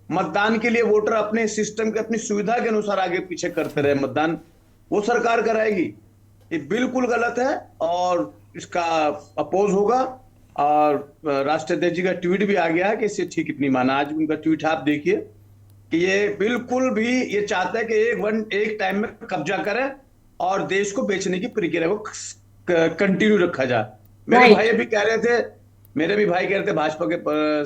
मतदान के लिए वोटर अपने सिस्टम के, अपनी सुविधा के अनुसार आगे पीछे करते रहे मतदान, वो सरकार कराएगी। ये बिल्कुल गलत है और इसका अपोज होगा। और राष्ट्रीय अध्यक्ष जी का ट्वीट भी आ गया है कि इसे ठीक नहीं माना। आज उनका ट्वीट आप देखिए कि ये बिल्कुल भी ये चाहता है कि एक टाइम में कब्जा करें और देश को बेचने की प्रक्रिया को कंटिन्यू रखा जाए। मेरे भाई भी कह रहे थे, भाजपा के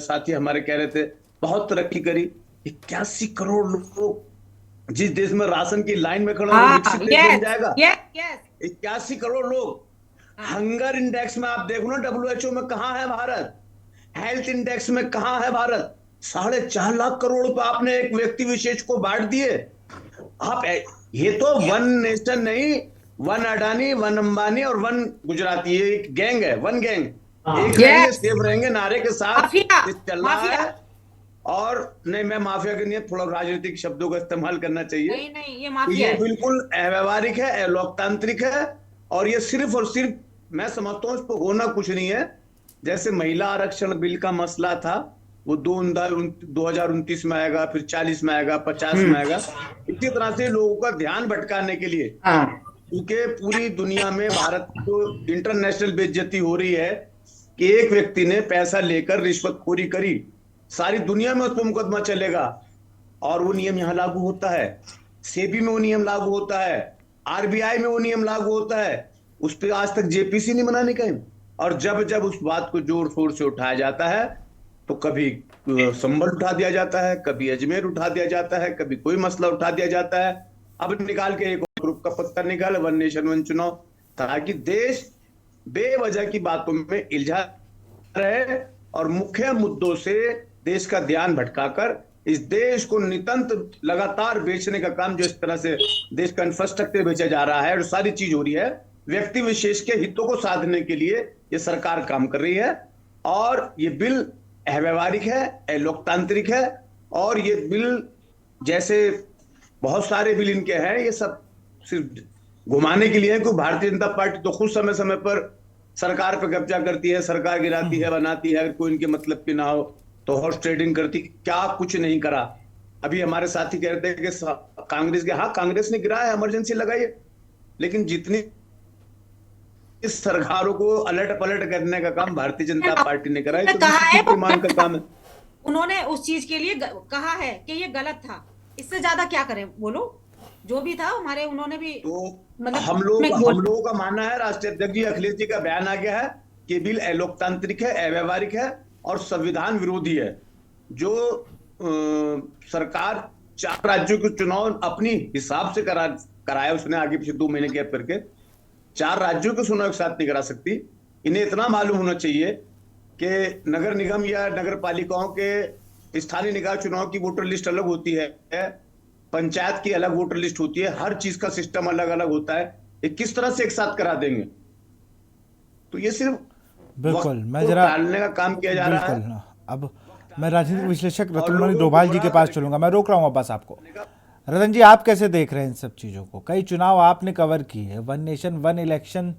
साथी हमारे कह रहे थे बहुत तरक्की करी। 81 करोड़ लोग जिस देश में राशन की लाइन में खड़े विकसित देश बन जाएगा। 81 करोड़ लोग। हंगर इंडेक्स में आप देखो ना, WHO में कहां है भारत, हेल्थ इंडेक्स में कहां है भारत। 4.5 लाख करोड़ रुपए आपने एक व्यक्ति विशेष को बांट दिए। आप ये तो वन नेशन नहीं, वन अडानी, वन अंबानी और वन गुजराती, ये एक गैंग है, वन गैंग। एक रहेंगे, सेफ रहेंगे नारे के साथ चल रहा है। और नहीं, मैं माफिया के लिए थोड़ा राजनीतिक शब्दों का इस्तेमाल करना चाहिए। नहीं, ये माफिया ये बिल्कुल अव्यवहारिक है, लोकतांत्रिक है। और ये सिर्फ और सिर्फ मैं समझता हूँ इस पर होना कुछ नहीं है। जैसे महिला आरक्षण बिल का मसला था, वो 2029 में आएगा, फिर 40 में आएगा, 50 में आएगा। इसी तरह से लोगों का ध्यान भटकाने के लिए, क्योंकि पूरी दुनिया में भारत को इंटरनेशनल बेइज्जती हो रही है कि एक व्यक्ति ने पैसा लेकर रिश्वतखोरी करी, सारी दुनिया में उस पर मुकदमा चलेगा। और वो नियम यहाँ लागू होता है, सेबी में वो नियम लागू होता है, RBI में वो नियम लागू होता है। उस पर आज तक JPC नहीं बना कहीं। और जब जब उस बात को जोर शोर से उठाया जाता है, तो कभी संबल उठा दिया जाता है, कभी अजमेर उठा दिया जाता है, कभी कोई मसला उठा दिया जाता है। अब निकाल के एक ग्रुप का पत्थर निकाल, वन नेशन वन चुनाव, ताकि देश बेवजह की बातों में इल्झा रहे और मुख्य मुद्दों से देश का ध्यान भटकाकर इस देश को नितंत लगातार बेचने का काम, जो इस तरह से देश का इंफ्रास्ट्रक्चर बेचा जा रहा है और सारी चीज हो रही है, व्यक्ति विशेष के हितों को साधने के लिए ये सरकार काम कर रही है। और ये बिल अव्यवहारिक है, लोकतांत्रिक है। और ये बिल जैसे बहुत सारे बिल इनके हैं, ये सब सिर्फ घुमाने के लिए है। क्योंकि भारतीय जनता पार्टी तो खुद समय समय पर सरकार पर कब्जा करती है, सरकार गिराती है, बनाती है। अगर कोई इनके मतलब की ना हो तो हॉर्स ट्रेडिंग करती। क्या कुछ नहीं करा। अभी हमारे साथी कह रहे थे कि कांग्रेस के, हाँ कांग्रेस ने गिराया, इमरजेंसी लगाई है, लेकिन जितनी इस सरकारों को अलर्ट पलट करने का काम भारतीय जनता पार्टी ने करा है, तो मान का काम है। उन्होंने उस चीज के लिए कहा है कि ये गलत था, इससे ज्यादा क्या करें, बोलो। जो भी था हमारे, उन्होंने भी तो मतलब हम लोगों का मानना है, राष्ट्रीय अध्यक्ष जी अखिलेश जी का बयान आ गया है कि बिल अलोकतांत्रिक है, अव्यवहारिक है और संविधान विरोधी है। जो सरकार 4 राज्यों के चुनाव अपनी हिसाब से कराया, उसने आगे पीछे 2 महीने गैप करके 4 राज्यों के चुनाव एक साथ नहीं करा सकती। इन्हें इतना मालूम होना चाहिए कि नगर निगम या नगर पालिकाओं के स्थानीय निकाय चुनाव की वोटर लिस्ट अलग होती है, पंचायत की अलग वोटर लिस्ट होती है, हर चीज का सिस्टम अलग अलग होता है। ये किस तरह से एक साथ करा देंगे? तो ये सिर्फ बिल्कुल, वक्त मैं को जरा टालने का काम किया जा रहा है। बिल्कुल, अब मैं राजनीतिक विश्लेषक रतनमणि डोभाल जी के पास चलूंगा। मैं रोक रहा हूँ वापस आपको। रतन जी, आप कैसे देख रहे हैं इन सब चीज़ों को? कई चुनाव आपने कवर किए हैं, वन नेशन वन इलेक्शन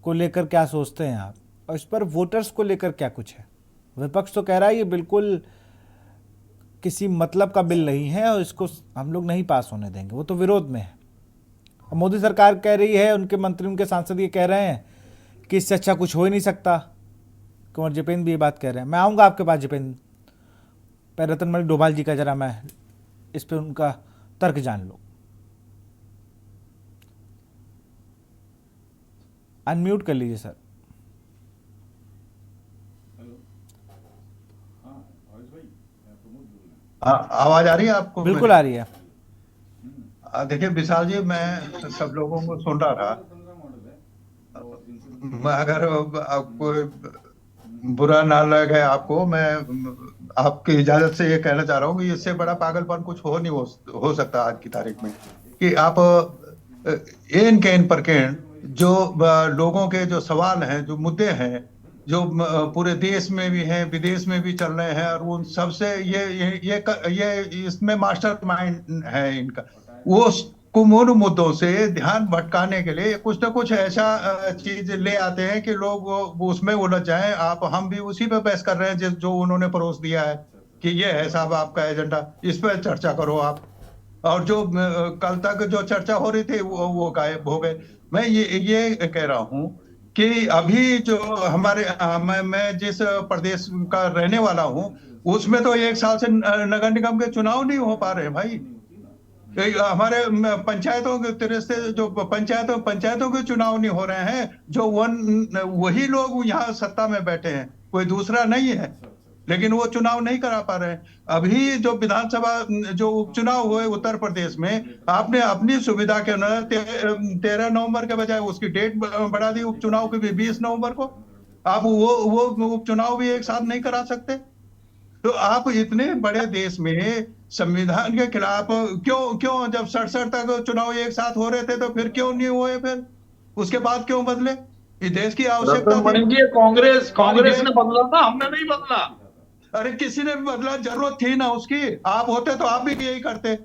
को लेकर क्या सोचते हैं आप, और इस पर वोटर्स को लेकर क्या कुछ है? विपक्ष तो कह रहा है ये बिल्कुल किसी मतलब का बिल नहीं है और इसको हम लोग नहीं पास होने देंगे, वो तो विरोध में है। और मोदी सरकार कह रही है, उनके मंत्री उनके सांसद ये कह रहे हैं कि इससे अच्छा कुछ हो ही नहीं सकता। कुंवर जितेंद्र भी ये बात कह रहे हैं। मैं आऊँगा आपके पास जितेंद्र, पर रतनमणि डोभाल जी का जरा मैं इस पर उनका तर्क जान लो। अनम्यूट कर लीजिए सर। आवाज आ रही है आपको? बिल्कुल आ रही है। देखिए विशाल जी, मैं सब लोगों को सुन रहा था। मैं अगर आपको बुरा ना लगे आपको, मैं आपकी इजाजत से ये कहना चाह रहा हूँ कि इससे बड़ा पागलपन कुछ नहीं हो सकता आज की तारीख में, कि आप एन के इन परकेन जो लोगों के जो सवाल हैं, जो मुद्दे हैं, जो पूरे देश में भी हैं, विदेश में भी चल रहे हैं, और उन सबसे ये इसमें मास्टर माइंड है इनका, वो कुमूल मुद्दों से ध्यान भटकाने के लिए कुछ ना कुछ ऐसा चीज ले आते हैं कि लोग उसमें उलझ जाएं। हम भी उसी पे बहस कर रहे हैं जो उन्होंने परोस दिया है कि ये है साहब आपका एजेंडा, इस पर चर्चा करो आप। और जो कल तक जो चर्चा हो रही थी वो गायब हो गए। मैं ये कह रहा हूँ कि अभी जो हमारे मैं जिस प्रदेश का रहने वाला हूँ, उसमें तो 1 साल से नगर निगम के चुनाव नहीं हो पा रहे भाई। हमारे पंचायतों के तरह से जो पंचायतों के चुनाव नहीं हो रहे हैं, जो वही लोग यहाँ सत्ता में बैठे हैं, कोई दूसरा नहीं है, लेकिन वो चुनाव नहीं करा पा रहे हैं। अभी जो विधानसभा जो उपचुनाव हुए उत्तर प्रदेश में, आपने अपनी सुविधा के अनुसार 13 नवंबर के बजाय उसकी डेट बढ़ा दी उपचुनाव की भी 20 नवंबर को। आप वो उपचुनाव भी एक साथ नहीं करा सकते? तो आप इतने बड़े देश में संविधान के खिलाफ क्यों जब 67 तक चुनाव एक साथ हो रहे थे तो फिर क्यों नहीं हुए? फिर उसके बाद क्यों बदले? ये देश की आवश्यकता थी। कांग्रेस ने बदला था, हमने नहीं बदला। अरे किसी ने भी बदला, जरूरत थी ना उसकी। आप होते तो आप भी यही करते।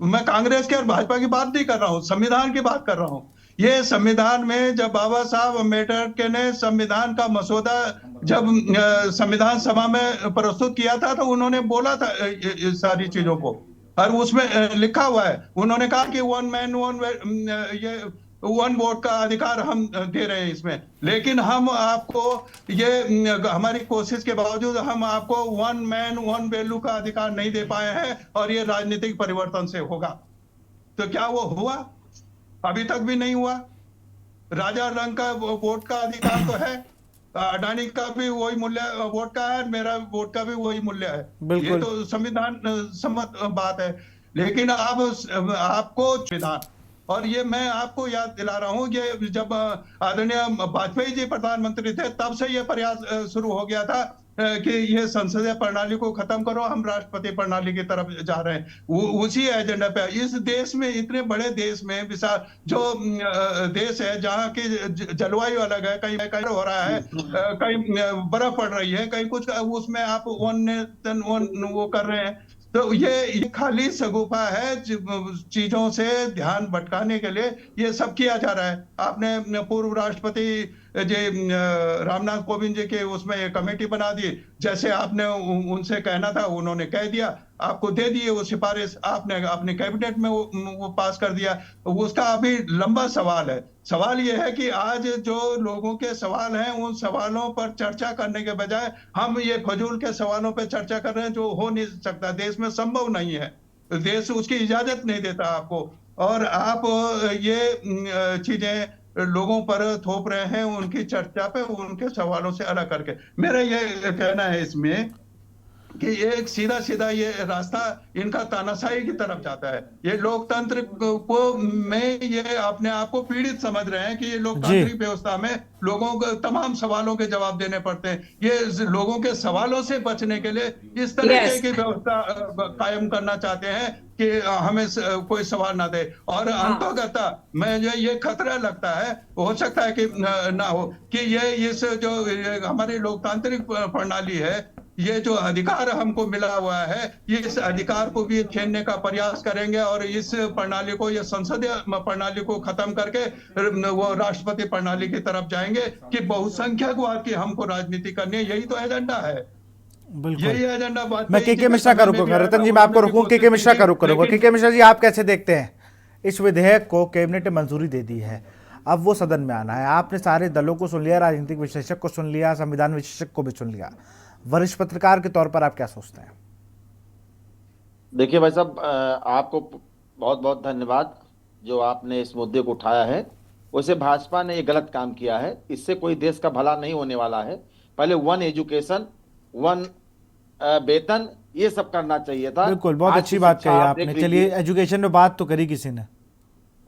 मैं कांग्रेस के और भाजपा की बात नहीं कर रहा हूँ, संविधान की बात कर रहा हूँ। ये संविधान में जब बाबा साहब अम्बेडकर ने संविधान का मसौदा जब संविधान सभा में प्रस्तुत किया था, तो उन्होंने बोला था इस सारी चीजों को, और उसमें लिखा हुआ है, उन्होंने कहा कि वन वोट का अधिकार हम दे रहे हैं इसमें। लेकिन हम आपको ये हमारी कोशिश के बावजूद हम आपको वन मैन वन वैल्यू का अधिकार नहीं दे पाए हैं, और ये राजनीतिक परिवर्तन से होगा। तो क्या वो हुआ? अभी तक भी नहीं हुआ। राजा रंग का वोट का अधिकार तो है, अडानी का भी वही मूल्य वोट का है, मेरा वोट का भी वही मूल्य है। ये तो संविधान सम्मत बात है। लेकिन अब आपको संविधान, और ये मैं आपको याद दिला रहा हूँ, ये जब आदरणीय वाजपेयी जी प्रधानमंत्री थे, तब से ये प्रयास शुरू हो गया था कि ये संसदीय प्रणाली को खत्म करो, हम राष्ट्रपति प्रणाली की तरफ जा रहे हैं। उसी एजेंडा पे इस देश में, इतने बड़े देश में, विशाल जो देश है जहाँ की जलवायु अलग है, कहीं कहीं हो रहा है, कहीं बर्फ पड़ रही है, कहीं कुछ, उसमें आप वन वो कर रहे हैं। तो ये खाली सगुफा है, चीजों से ध्यान भटकाने के लिए ये सब किया जा रहा है। आपने पूर्व राष्ट्रपति जी रामनाथ कोविंद जी के उसमें एक कमेटी बना दी, जैसे आपने उनसे कहना था उन्होंने कह दिया, आपको दे दिए वो सिफारिश, आपने अपने कैबिनेट में वो पास कर दिया। उसका अभी लंबा सवाल है। सवाल ये है कि आज जो लोगों के सवाल हैं, उन सवालों पर चर्चा करने के बजाय हम ये फजूल के सवालों पर चर्चा कर रहे हैं, जो हो नहीं सकता, देश में संभव नहीं है, देश उसकी इजाजत नहीं देता आपको। और आप ये चीजें लोगों पर थोप रहे हैं, उनकी चर्चा पे, उनके सवालों से अलग करके। मेरा ये कहना है इसमें कि एक सीधा सीधा ये रास्ता इनका तानाशाही की तरफ जाता है। ये लोकतंत्र को में ये अपने आप को पीड़ित समझ रहे हैं कि ये लोकतांत्रिक व्यवस्था में लोगों को तमाम सवालों के जवाब देने पड़ते हैं। ये लोगों के सवालों से बचने के लिए इस तरीके की व्यवस्था कायम करना चाहते हैं कि हमें कोई सवाल ना दे। और अंततः मैं ये खतरा लगता है, हो सकता है कि ना हो, कि ये इस जो हमारी लोकतांत्रिक प्रणाली है, ये जो अधिकार हमको मिला हुआ है, ये इस अधिकार को भी छीनने का प्रयास करेंगे और इस प्रणाली को, ये संसदीय प्रणाली को खत्म करके वो राष्ट्रपति प्रणाली की तरफ जाएंगे कि बहुसंख्यकवाद की हमको राजनीति करनी है। यही तो एजेंडा है, यही एजेंडा। बात मैं के मिश्रा का रुक करूंगा, रतन जी मैं आपको रुकूं, के मिश्रा का रुक करूंगा। के मिश्रा जी, आप कैसे देखते हैं इस विधेयक को? कैबिनेट ने मंजूरी दे दी है, अब वो सदन में आना है। आपने सारे दलों को सुन लिया, राजनीतिक विशेषज्ञ को सुन लिया, संविधान विशेषज्ञ को भी सुन लिया, वरिष्ठ पत्रकार के तौर पर आप क्या सोचते हैं? देखिए भाई साहब, आपको बहुत बहुत धन्यवाद जो आपने इस मुद्दे को उठाया है। वैसे भाजपा ने ये गलत काम किया है, इससे कोई देश का भला नहीं होने वाला है। पहले वन एजुकेशन, वन वेतन, ये सब करना चाहिए था। बिल्कुल, बहुत अच्छी बात कही आपने। चलिए, एजुकेशन में बात तो करी किसी ने।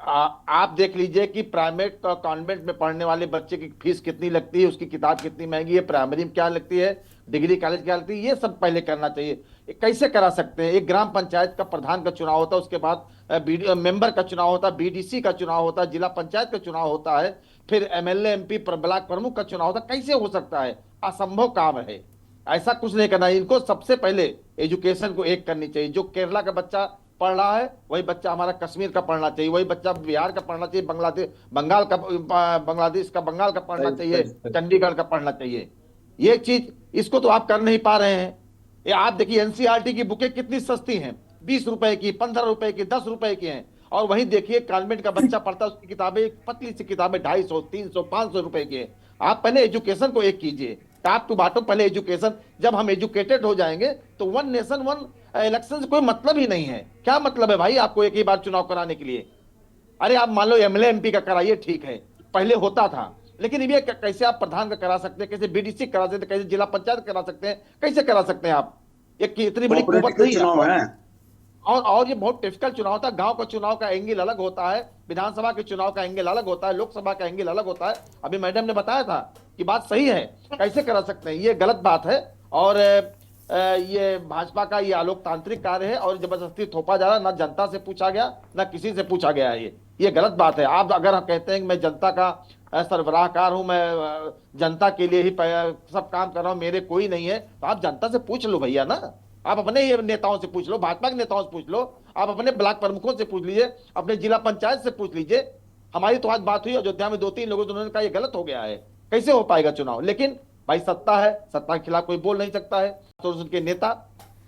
आप देख लीजिए कि प्राइवेट कॉन्वेंट में पढ़ने वाले बच्चे की फीस कितनी लगती है, उसकी किताब कितनी महंगी है, प्राइमरी में क्या लगती है, डिग्री कॉलेज क्या लगती है, ये सब पहले करना चाहिए। कैसे करा सकते हैं? एक ग्राम पंचायत का प्रधान का चुनाव होता है, उसके बाद मेंबर का चुनाव होता है, बीडीसी का चुनाव होता है, जिला पंचायत का चुनाव होता है, फिर एमएलए एमपी ब्लॉक प्रमुख का चुनाव होता है। कैसे हो सकता है? असंभव काम है, ऐसा कुछ नहीं करना। इनको सबसे पहले एजुकेशन को एक करनी चाहिए। जो केरला का बच्चा पढ़ रहा है वही बच्चा हमारा कश्मीर का पढ़ना चाहिए, वही बच्चा बिहार का पढ़ना चाहिए, बांग्लादेश का बंगाल का पढ़ना चाहिए, चंडीगढ़ का पढ़ना चाहिए। ये चीज, इसको तो आप कर नहीं पा रहे हैं। ये आप देखिए एनसीईआरटी की बुकें कितनी सस्ती हैं, 20 रुपए की, 15 रुपए की, 10 रुपए की हैं। और वहीं देखिए कॉन्वेंट का बच्चा पढ़ता है, उसकी किताबें, पतली सी किताबें 250, 300, 500 रुपए की है। आप पहले एजुकेशन को एक कीजिए, टॉप टू बॉटम पहले एजुकेशन। जब हम एजुकेटेड हो जाएंगे तो वन नेशन वन इलेक्शन से कोई मतलब ही नहीं है। क्या मतलब है भाई आपको एक ही बार चुनाव कराने के लिए? अरे आप मान लो एमएलए एमपी का कराइए, ठीक है, पहले होता था, लेकिन ये कैसे आप प्रधान का करा सकते हैं, कैसे बीडीसी करा सकते हैं, कैसे जिला पंचायत करा सकते हैं, कैसे करा सकते हैं आप? ये इतनी बड़ी कुवत नहीं है। और ये बहुत डिफिकल्ट चुनाव होता है। गांव का चुनाव का एंगल अलग होता है, विधानसभा के चुनाव का एंगल अलग होता है, लोकसभा का एंगल अलग होता है। अभी मैडम ने बताया था कि बात सही है, कैसे करा सकते हैं? ये गलत बात है और ये भाजपा का ये अलोकतांत्रिक कार्य है और जबरदस्ती थोपा जा रहा है। ना जनता से पूछा गया, ना किसी से पूछा गया है। ये गलत बात है। आप अगर हम कहते हैं कि मैं जनता का सरबराहकार हूं, मैं जनता के लिए ही सब काम कर रहा हूं, मेरे कोई नहीं है, तो आप जनता से पूछ लो भैया ना। आप अपने ही नेताओं से पूछ लो, भाजपा के नेताओं से पूछ लो, आप अपने ब्लॉक प्रमुखों से पूछ लीजिए, अपने जिला पंचायत से पूछ लीजिए। हमारी तो आज बात हुई अयोध्या में 2-3 लोगों, उन्होंने कहा ये गलत हो गया है, कैसे हो पाएगा चुनाव? लेकिन भाई सत्ता है, सत्ता के खिलाफ कोई बोल नहीं सकता है। तो उनके नेता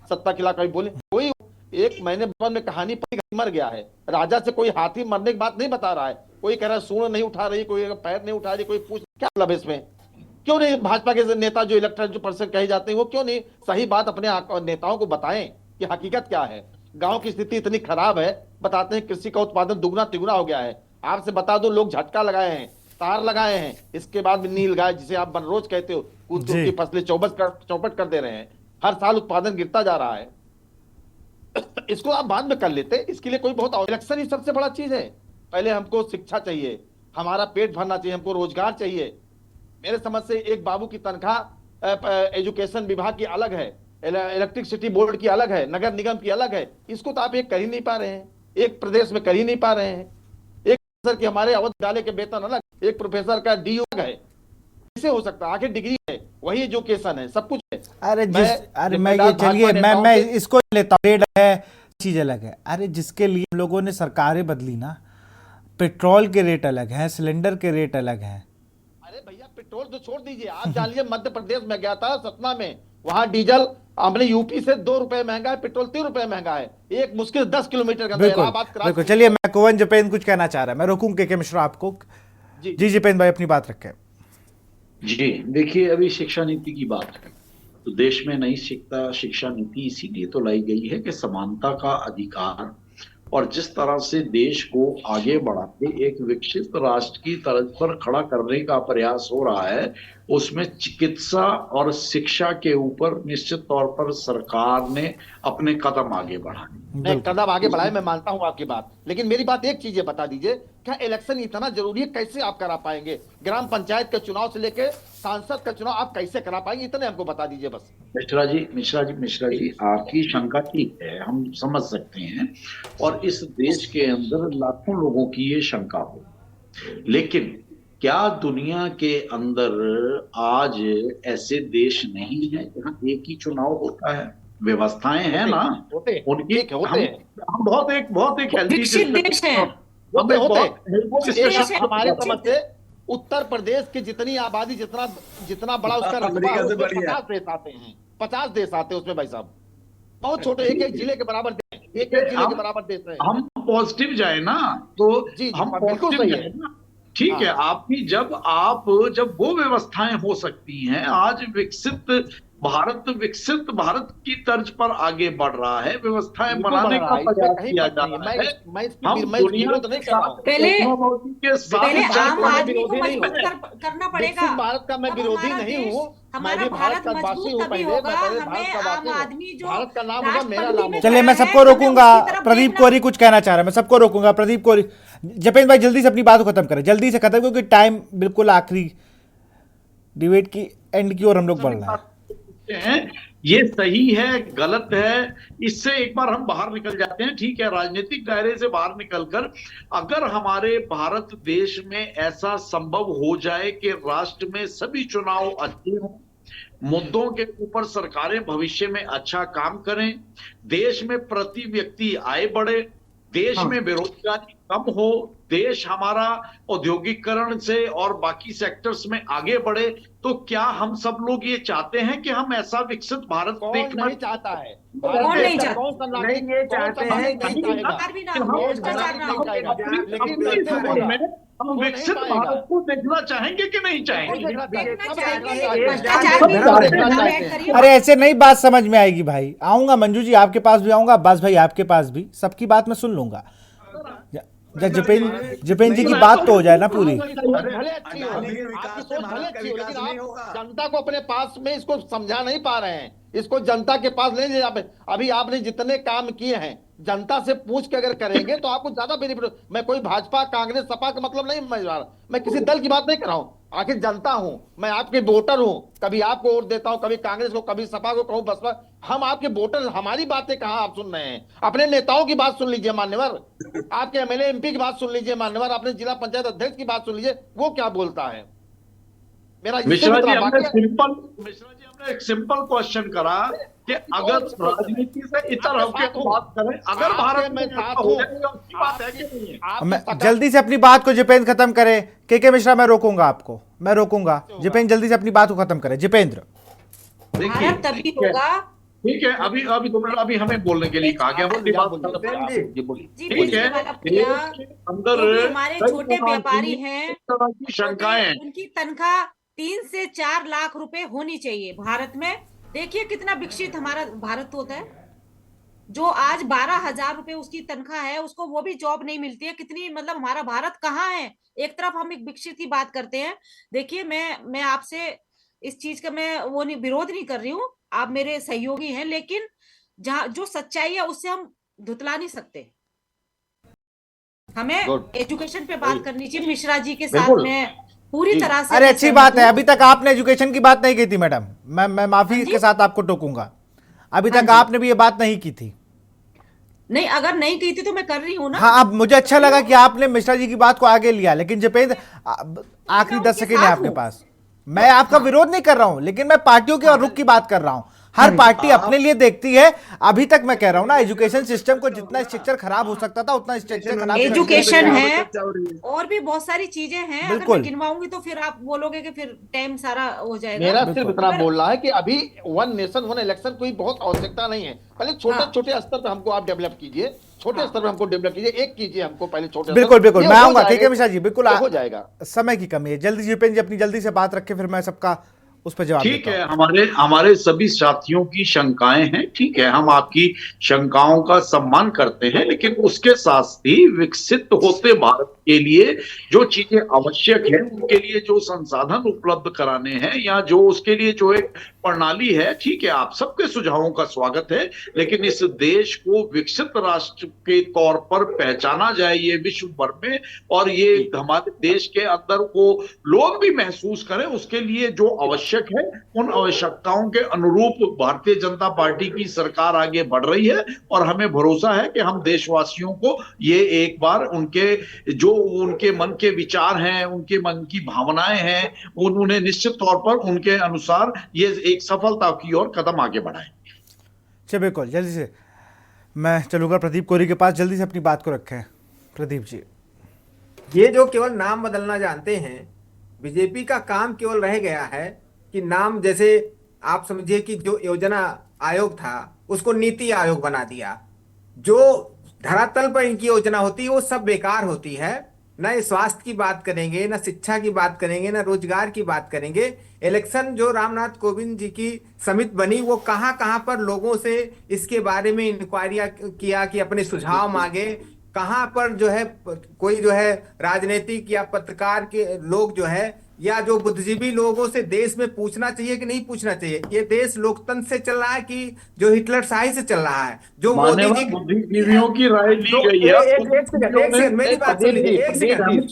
सत्ता के खिलाफ कोई बोले, कोई एक मैंने बचपन में कहानी पढ़ी, मर गया है राजा से, कोई हाथी मरने की बात नहीं बता रहा है। कोई कह रहा है सूंड नहीं उठा रही, कोई पैर नहीं उठा रही, कोई पूछ, क्या मतलब इसमें? क्यों नहीं भाजपा के नेता जो इलेक्टेड जो पर्सन कहे जाते हैं वो क्यों नहीं सही बात अपने नेताओं को बताएं कि हकीकत क्या है? गांव की स्थिति इतनी खराब है, बताते हैं कृषि का उत्पादन दुगना तिगुना हो गया है। आपसे बता दो, लोग झटका लगाए हैं, तार लगाए हैं, इसके बाद नील गाय जिसे आप बनरोज कहते हो, कूदूर की फसलें चौपट कर दे रहे हैं। हर साल उत्पादन गिरता जा रहा है। इसको आप बाद में कर लेते, इसके लिए कोई बहुत इलेक्शन ही सबसे बड़ा चीज है। पहले हमको शिक्षा चाहिए, हमारा पेट भरना चाहिए, हमको रोजगार चाहिए। मेरे समझ से एक बाबू की तनख्वाह एजुकेशन विभाग की अलग है, इलेक्ट्रिसिटी बोर्ड की अलग है, नगर निगम की अलग है। इसको तो आप एक कर ही नहीं पा रहे हैं, एक प्रदेश में कर ही नहीं पा रहे हैं। एक प्रोफेसर की, हमारे अवध विद्यालय के वेतन अलग, एक प्रोफेसर का डीओ अलग है। कैसे हो सकता है? आखिर डिग्री है, वही एजुकेशन है, सब कुछ है। अरे मैं ये चलिए मैं इसको लेता हूं, रेट है, चीज अलग है। अरे जिसके लिए हम लोगों ने सरकारें बदली ना, पेट्रोल के रेट अलग हैं, सिलेंडर के रेट अलग हैं। अरे भैया पेट्रोल तो छोड़ दीजिए, आप जान लीजिए मध्य प्रदेश में गया था, सतना में, वहां डीजल हमने यूपी से 2 रुपए महंगा है, पेट्रोल 3 रुपए महंगा है, एक मुश्किल 10 किलोमीटर का। बिल्कुल। चलिए, मैं कुंवर जिपेन कुछ कहना चाह रहा है, मैं रोकूं के मिश्रा आपको। जी जिपेन भाई अपनी बात रखें। जी देखिए, अभी शिक्षा नीति की बात है तो देश में नई शिक्षा नीति इसीलिए तो लाई गई है कि समानता का अधिकार और जिस तरह से देश को आगे बढ़ा के एक विकसित राष्ट्र की तर्ज पर खड़ा करने का प्रयास हो रहा है, उसमें चिकित्सा और शिक्षा के ऊपर निश्चित तौर पर सरकार ने अपने कदम आगे बढ़ाए। नहीं, कदम आगे बढ़ाए, मैं मानता हूं आपकी बात, लेकिन मेरी बात एक चीज बता दीजिए, क्या इलेक्शन इतना जरूरी है? कैसे आप करा पाएंगे? ग्राम पंचायत के चुनाव से लेके सांसद का चुनाव आप कैसे करा पाएंगे? इतने हमको बता दीजिए बस। मिश्रा जी, आपकी शंका ठीक है, हम समझ सकते हैं, और इस देश के अंदर लाखों लोगों की ये शंका हो, लेकिन क्या दुनिया के अंदर आज ऐसे देश नहीं है जहां एक ही चुनाव होता है? व्यवस्थाएं हैं ना उनकी। हम बहुत एक हेल्दी देश हैं, हमारे समझ से उत्तर प्रदेश की जितनी आबादी, जितना बड़ा उसका रकबा है, 50 देश आते हैं, 50 देश आते हैं उसमें भाई साहब, बहुत छोटे, एक जिले के बराबर देश, एक जिले के बराबर देश है। हम पॉजिटिव जाए ना, तो हम बिल्कुल सही है ना, ठीक है। आपकी जब वो व्यवस्थाएं हो सकती हैं, आज विकसित भारत की तर्ज पर आगे बढ़ रहा है, व्यवस्थाएं बनाने का प्रयास किया जा रहा है। हम दुनिया के साथ आम आदमी को मजबूत करना पड़ेगा। भारत का मैं विरोधी नहीं हूँ, हमारा भारत मजबूत तभी होगा, हमें आम आदमी जो भारत का नाम होगा, मेरा नाम। चलिए, मैं सबको रोकूंगा। प्रदीप कोहरी कुछ कहना चाह रहा है, मैं सबको रोकूंगा। प्रदीप कोहरी, जपेंद्र भाई जल्दी से अपनी बात को खत्म करें, जल्दी से खत्म, क्योंकि टाइम बिल्कुल आखिरी डिबेट की एंड की ओर हम लोग बढ़ रहे हैं। ये सही है गलत है, इससे एक बार हम बाहर निकल जाते हैं, ठीक है, राजनीतिक दायरे से बाहर निकलकर अगर हमारे भारत देश में ऐसा संभव हो जाए कि राष्ट्र में सभी चुनाव अच्छे हों, मुद्दों के ऊपर सरकारें भविष्य में अच्छा काम करें, देश में प्रति व्यक्ति आय बढ़े, देश में बेरोजगारी कम हो, देश हमारा औद्योगिकरण से और बाकी सेक्टर्स में आगे बढ़े, तो क्या हम सब लोग ये चाहते हैं कि हम ऐसा विकसित भारत देखना? नहीं चाहता है, कौन नहीं चाहता? नहीं ये चाहते हैं, हम विकसित भारत को देखना चाहेंगे कि नहीं चाहेंगे? अरे ऐसे नहीं बात समझ में आएगी भाई। आऊंगा मंजू जी आपके पास भी आऊंगा, अब्बास भाई आपके पास भी, सबकी बात मैं सुन लूंगा। जपेंद्र जी की बात तो हो जाए ना पूरी। भले अच्छी हो, आपकी सोच भले अच्छी हो, लेकिन आप जनता को अपने पास में इसको समझा नहीं पा रहे हैं, इसको जनता के पास ले जाए। अभी आपने जितने काम किए हैं जनता से पूछ के अगर करेंगे तो आपको ज्यादा बेनिफिट। मैं कोई भाजपा कांग्रेस सपा का मतलब नहीं समझ रहा, मैं किसी दल की बात नहीं कर रहा हूं, आखिर जनता हूं, मैं आपके वोटर हूं, कभी आपको वोट देता हूं, कभी कांग्रेस को, कभी सपा को, कहूं बसपा, हम आपके वोटर, हमारी बातें कहां आप सुन रहे हैं? अपने नेताओं की बात सुन लीजिए मान्यवर, आपके एमएलए एमपी की बात सुन लीजिए मान्यवर, अपने जिला पंचायत अध्यक्ष की बात सुन लीजिए, वो क्या बोलता है। मिश्रा जी हमने एक सिंपल क्वेश्चन करा कि अगर राजनीति से इतर होकर बात करें, अगर भारत में उसकी बात है कि नहीं है? जल्दी से अपनी बात को जपेंद्र खत्म करे। के मिश्रा मैं रोकूंगा आपको, मैं रोकूंगा। जपेंद्र जल्दी से अपनी बात को खत्म करे। जपेंद्र भारत तभी होगा, ठीक है, अभी हमें बोलने के लिए कहा गया, ठीक है। अंदर हमारे छोटे व्यापारी हैं, शंकाएं, उनकी तनख्वाह 3 से 4 लाख रुपए होनी चाहिए भारत में। देखिए कितना विकसित हमारा भारत होता है, जो आज 12,000 रुपए उसकी तनख्वाह है, उसको वो भी जॉब नहीं मिलती है। कितनी मतलब हमारा भारत कहाँ है? एक तरफ हम एक विकसित की बात करते हैं। देखिए मैं आपसे इस चीज का मैं वो नहीं विरोध नहीं कर रही हूँ, आप मेरे सहयोगी हैं, लेकिन जहाँ जो सच्चाई है उससे हम धुतला नहीं सकते। हमें एजुकेशन पे बात करनी चाहिए। मिश्रा जी के साथ में पूरी तरह से। अरे अच्छी बात है, अभी तक आपने एजुकेशन की बात नहीं की थी मैडम, मैं माफी के साथ आपको टोकूंगा, अभी तक आपने भी ये बात नहीं की थी। नहीं, अगर नहीं की थी तो मैं कर रही हूँ ना। हाँ, अब मुझे अच्छा लगा कि आपने मिश्रा जी की बात को आगे लिया, लेकिन जपेंद्र आखिरी 10 सेकंड है आपके पास। मैं आपका विरोध नहीं कर रहा हूं, लेकिन मैं पार्टियों के रुख की बात कर रहा हूं। हर पार्टी अपने लिए देखती है। अभी तक मैं कह रहा हूं ना, एजुकेशन सिस्टम को जितना स्ट्रक्चर खराब हो सकता था उतना स्ट्रक्चर खराब एजुकेशन है, और भी बहुत सारी चीजें हैं। अगर मैं गिनवाऊंगी तो फिर आप बोलोगे कि फिर टाइम सारा हो जाएगा। मेरा सिर्फ इतना बोलना है कि अभी 1 नेशन 1 इलेक्शन कोई बहुत आवश्यकता नहीं है। पहले छोटे स्तर पर हमको आप डेवलप कीजिए, छोटे स्तर पर हमको डेवलप कीजिए, एक कीजिए हमको पहले छोटे। बिल्कुल मैं आऊंगा। ठीक है मिश्रा जी, बिल्कुल हो जाएगा, समय की कमी है। जल्दी जपेंद्र जी अपनी जल्दी से बात रखे, फिर मैं सबका उस पर जवाब ठीक है, हमारे सभी साथियों की शंकाएं हैं, ठीक है, हम आपकी शंकाओं का सम्मान करते हैं, लेकिन उसके साथ ही विकसित होते भारत के लिए जो चीजें आवश्यक है, उनके लिए जो संसाधन उपलब्ध कराने हैं या जो उसके लिए जो एक प्रणाली है, ठीक है, आप सबके सुझावों का स्वागत है, लेकिन इस देश को विकसित राष्ट्र के तौर पर पहचाना जाए ये विश्व भर में, और ये हमारे देश के अंदर को लोग भी महसूस करें, उसके लिए जो आवश्यक है, उन आवश्यकताओं के अनुरूप भारतीय जनता पार्टी की सरकार आगे बढ़ रही है, और हमें भरोसा है कि हम देशवासियों को ये एक बार उनके मन के विचार हैं, उनके मन की भावनाएं हैं, उन्हें निश्चित तौर पर उनके अनुसार ये एक सफलता की ओर कदम आगे बढ़ाएं। चलिए बिल्कुल, जल्दी से मैं चलूंगा प्रदीप कोहली के पास, जल्दी से अपनी बात को रखें प्रदीप जी। ये जो केवल नाम बदलना जानते हैं, बीजेपी का काम केवल रह गया है कि नाम, जैसे आप समझिए कि जो योजना आयोग था उसको नीति आयोग बना दिया। जो धरातल पर इनकी योजना होती है वो सब बेकार होती है। न स्वास्थ्य की बात करेंगे, न शिक्षा की बात करेंगे, न रोजगार की बात करेंगे। इलेक्शन जो रामनाथ कोविंद जी की समिति बनी, वो कहां कहां पर लोगों से इसके बारे में इंक्वायरियां किया कि अपने सुझाव मांगे, कहां पर जो है कोई जो है राजनीतिक या पत्रकार के लोग जो है या जो बुद्धिजीवी लोगों से देश में पूछना चाहिए कि नहीं पूछना चाहिए। ये देश लोकतंत्र से चल रहा है कि जो हिटलर शाही से चल रहा है, जो मोदी जी बुद्धिजीवियों की राय ली गई है। एक सेकंड मेरी बात सुनिए, एक सेकंड।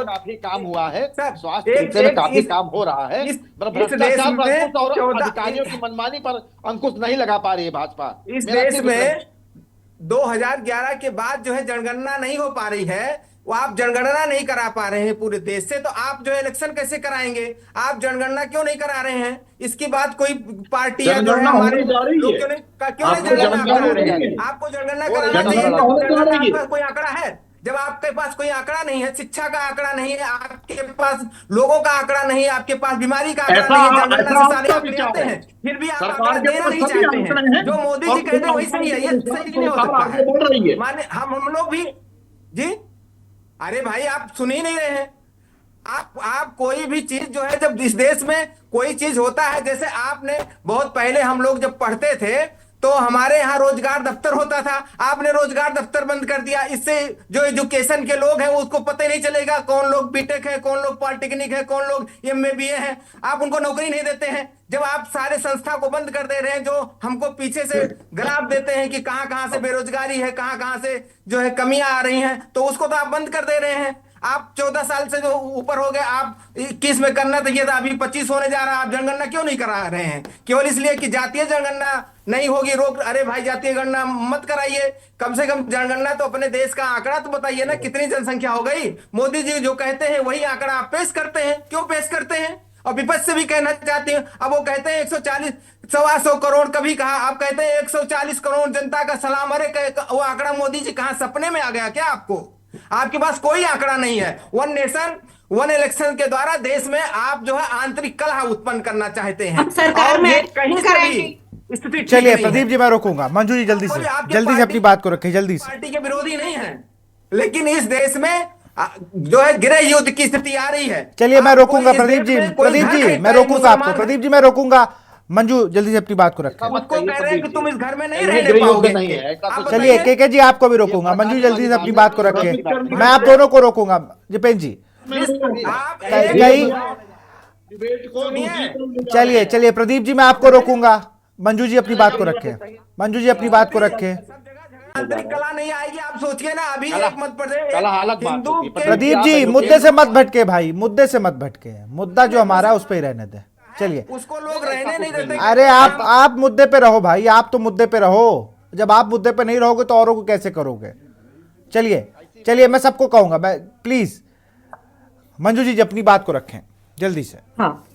काफी काम हुआ है, स्वास्थ्य में काफी काम हो रहा है, भ्रष्टाचार पर अंकुश और अधिकारियों की मनमानी पर अंकुश नहीं लगा पा रही है भाजपा। इस देश में 2011 के बाद जो है जनगणना नहीं हो पा रही है, वो आप जनगणना नहीं करा पा रहे हैं पूरे देश से, तो आप जो है इलेक्शन कैसे कराएंगे? आप जनगणना क्यों नहीं करा रहे हैं? इसकी बात कोई पार्टी या जो है हमारे लोग क्यों नहीं जनगणना करा रहे हैं? आपको जनगणना कराना चाहिए। आपका कोई आंकड़ा है? जब आपके पास कोई आंकड़ा नहीं है, शिक्षा का आंकड़ा नहीं है, आपके पास लोगों का आंकड़ा नहीं है, आपके पास बीमारी का आंकड़ा नहीं है, जनगणना से सारे आंकड़े आते हैं, फिर भी आप आंकड़ा देना नहीं चाहते हैं। जो मोदी जी कहते हैं वही सही है, ये सही नहीं हो सकता है। माने हम लोग भी जी, अरे भाई आप सुन ही नहीं रहे हैं। आप कोई भी चीज जो है, जब इस देश में कोई चीज होता है, जैसे आपने बहुत पहले हम लोग जब पढ़ते थे तो हमारे यहाँ रोजगार दफ्तर होता था, आपने रोजगार दफ्तर बंद कर दिया। इससे जो एजुकेशन के लोग हैं वो उसको पता ही नहीं चलेगा कौन लोग बीटेक है, कौन लोग पॉलिटेक्निक है, कौन लोग एमए बीए हैं। आप उनको नौकरी नहीं देते हैं। जब आप सारे संस्था को बंद कर दे रहे हैं, जो हमको पीछे से ग्राफ देते हैं कि कहां कहां से बेरोजगारी है, कहां कहां से जो है कमियां आ रही हैं, तो उसको तो आप बंद कर दे रहे हैं। आप 14 साल से जो ऊपर हो गए, आप 21 में करना चाहिए था, अभी 25 होने जा रहा है। आप जनगणना क्यों नहीं करा रहे हैं? केवल इसलिए कि जातीय जनगणना नहीं होगी, रोक। अरे भाई जातीय गणना मत कराइए, कम से कम जनगणना तो अपने देश का आंकड़ा तो बताइए ना, कितनी जनसंख्या हो गई। मोदी जी जो कहते हैं वही आंकड़ा आप पेश करते हैं। क्यों पेश करते हैं? और विपक्ष से भी कहना चाहती हूँ, अब वो कहते हैं 140 125 करोड़ कभी कहा, आप कहते हैं 140 करोड़ जनता का सलाम। अरे वो आंकड़ा मोदी जी कहां सपने में आ गया क्या आपको? आपके पास कोई आंकड़ा नहीं है। वन नेशन वन इलेक्शन के द्वारा देश में आप जो है आंतरिक कलह उत्पन्न करना चाहते हैं। सरकार में कहीं से भी स्थिति। चलिए प्रदीप जी मैं रोकूंगा, मंजू जी जल्दी से अपनी बात को रखें, जल्दी से। पार्टी के विरोधी नहीं है, लेकिन इस देश में जो है गृह युद्ध की स्थिति आ रही है। चलिए मैं रोकूंगा प्रदीप जी मैं रोकूंगा आपको। प्रदीप जी मैं रोकूंगा, मंजू जल्दी से अपनी बात को रखें। कह रहे हैं कि तुम इस घर में नहीं रहने पाओगे। चलिए केके जी आपको भी रोकूंगा, मंजू जल्दी से अपनी बात को रखें। मैं आप दोनों को रोकूंगा। जिपेन जी चलिए प्रदीप जी मैं आपको रोकूंगा, मंजू जी अपनी बात को रखें। मंजू जी अपनी बात को रखें। कला नहीं आएगी, आप सोचिए ना। अभी एक मत प्रदीप जी मुद्दे से मत भटके भाई, मुद्दे से मत भटके। मुद्दा जो हमारा है उस पर ही रहने दे। चलिए उसको लोग रहने नहीं देते। अरे आप मुद्दे पे रहो भाई, आप तो मुद्दे पे रहो। जब आप मुद्दे पे नहीं रहोगे तो औरों को कैसे करोगे? चलिए मैं सबको कहूंगा, मैं प्लीज मंजू जी अपनी बात को रखें जल्दी से। हाँ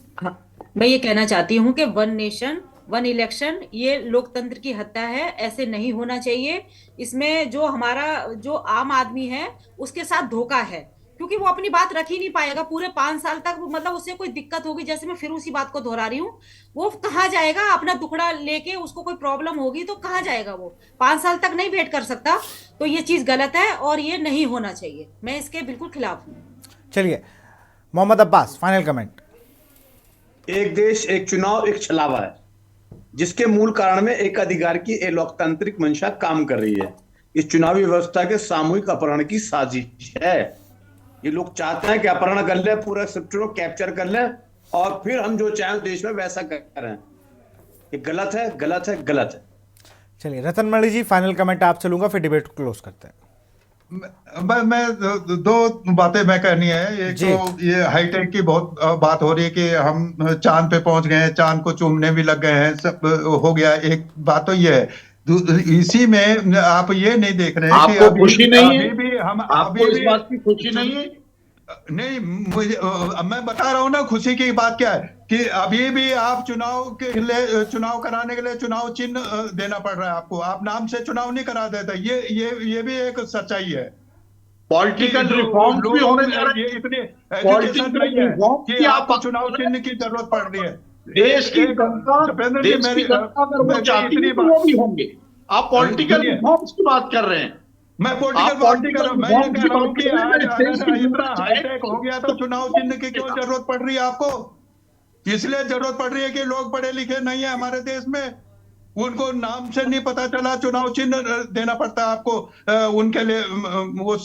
मैं ये कहना चाहती हूँ कि वन नेशन वन इलेक्शन ये लोकतंत्र की हत्या है, ऐसे नहीं होना चाहिए। इसमें जो हमारा जो आम आदमी है उसके साथ धोखा है, क्योंकि वो अपनी बात रख ही नहीं पाएगा पूरे 5 साल तक। मतलब उससे कोई दिक्कत होगी, जैसे मैं फिर उसी बात को दोहरा रही हूँ, वो कहाँ जाएगा अपना टुकड़ा लेके? उसको कोई प्रॉब्लम होगी तो कहाँ जाएगा? वो 5 साल तक नहीं वेट कर सकता। तो ये चीज गलत है और ये नहीं होना चाहिए, मैं इसके बिल्कुल खिलाफ हूँ। चलिए मोहम्मद अब्बास फाइनल कमेंट। एक देश एक चुनाव एक छलावा है, जिसके मूल कारण में एक अधिकार की एक लोकतांत्रिक मंशा काम कर रही है। इस चुनावी व्यवस्था के सामूहिक अपहरण की साजिश है। ये लोग चाहते हैं कि अपहरण कर ले, पूरा सिस्टम को कैप्चर कर ले और फिर हम जो चाहें देश में वैसा करें। ये गलत है, गलत है, गलत है। चलिए रतन मणि जी, फाइनल कमेंट आपसे लूंगा, फिर डिबेट को क्लोज करते हैं। मैं दो बातें मैं कहनी है। एक तो ये हाईटेक की बहुत बात हो रही है कि हम चांद पे पहुंच गए हैं, चांद को चूमने भी लग गए हैं, सब हो गया। एक बात तो ये है, इसी में आप ये नहीं देख रहे हैं कि आपको खुशी नहीं है, भी हम आपको इस बात की खुशी नहीं है? नहीं, मुझे मैं बता रहा हूं ना खुशी की बात क्या है कि अभी भी आप चुनाव कराने के लिए चुनाव चिन्ह देना पड़ रहा है आपको। आप नाम से चुनाव नहीं करा देते। ये भी एक सच्चाई है। पॉलिटिकल रिफॉर्म्स भी होने जा रहे हैं। इतनी पॉलिटिकल रिफॉर्म्स कि की आपको चुनाव चिन्ह की जरूरत पड़ रही है। देश की जनता अगर वो चाहती है तो वो भी होंगे। आप पॉलिटिकल रिफॉर्म्स की बात कर रहे हैं। मैं पॉलिटिकल मैं ये कह रहा हूँ कि आज इतना हाईटेक हो गया तो चुनाव चिन्ह की क्यों जरूरत पड़ रही है आपको? इसलिए जरूरत पड़ रही है कि लोग पढ़े लिखे नहीं है हमारे देश में, उनको नाम से नहीं पता चला, चुनाव चिन्ह देना पड़ता है आपको उनके लिए। वो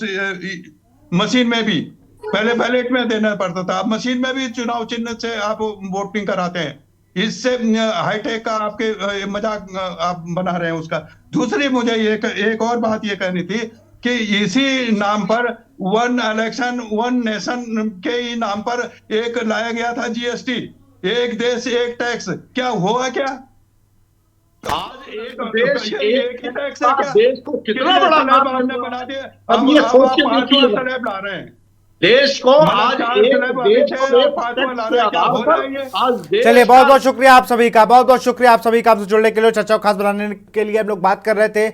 मशीन में भी पहले बैलेट में देना पड़ता था, अब मशीन में भी चुनाव चिन्ह से आप वोटिंग कराते हैं। इससे हाईटेक का आपके मजाक आप बना रहे हैं उसका। दूसरी मुझे एक और बात ये कहनी थी कि इसी नाम पर वन इलेक्शन वन नेशन के ही नाम पर एक लाया गया था जीएसटी, एक देश एक टैक्स। क्या हुआ? क्या आज एक देश एक ही टैक्स है क्या? देश को कितना बड़ा हमने बना दिया। अब ये सोच के देखिए, स्लैब ला रहे हैं देश को आज चलिए बहुत बहुत शुक्रिया आप सभी का, बहुत बहुत शुक्रिया आप सभी का हमसे जुड़ने के लिए। चर्चा को खास बनाने के लिए हम लोग बात कर रहे थे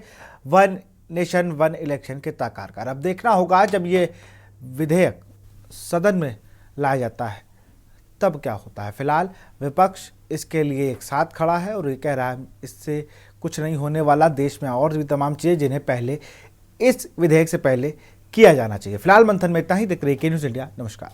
वन नेशन वन इलेक्शन के आकार। अब देखना होगा जब ये विधेयक सदन में लाया जाता है तब क्या होता है। फिलहाल विपक्ष इसके लिए एक साथ खड़ा है और ये कह रहा है इससे कुछ नहीं होने वाला, देश में और भी तमाम चीज़ें जिन्हें पहले इस विधेयक से पहले किया जाना चाहिए। फिलहाल मंथन में इतना ही। देख रहे के न्यूज़ इंडिया। नमस्कार।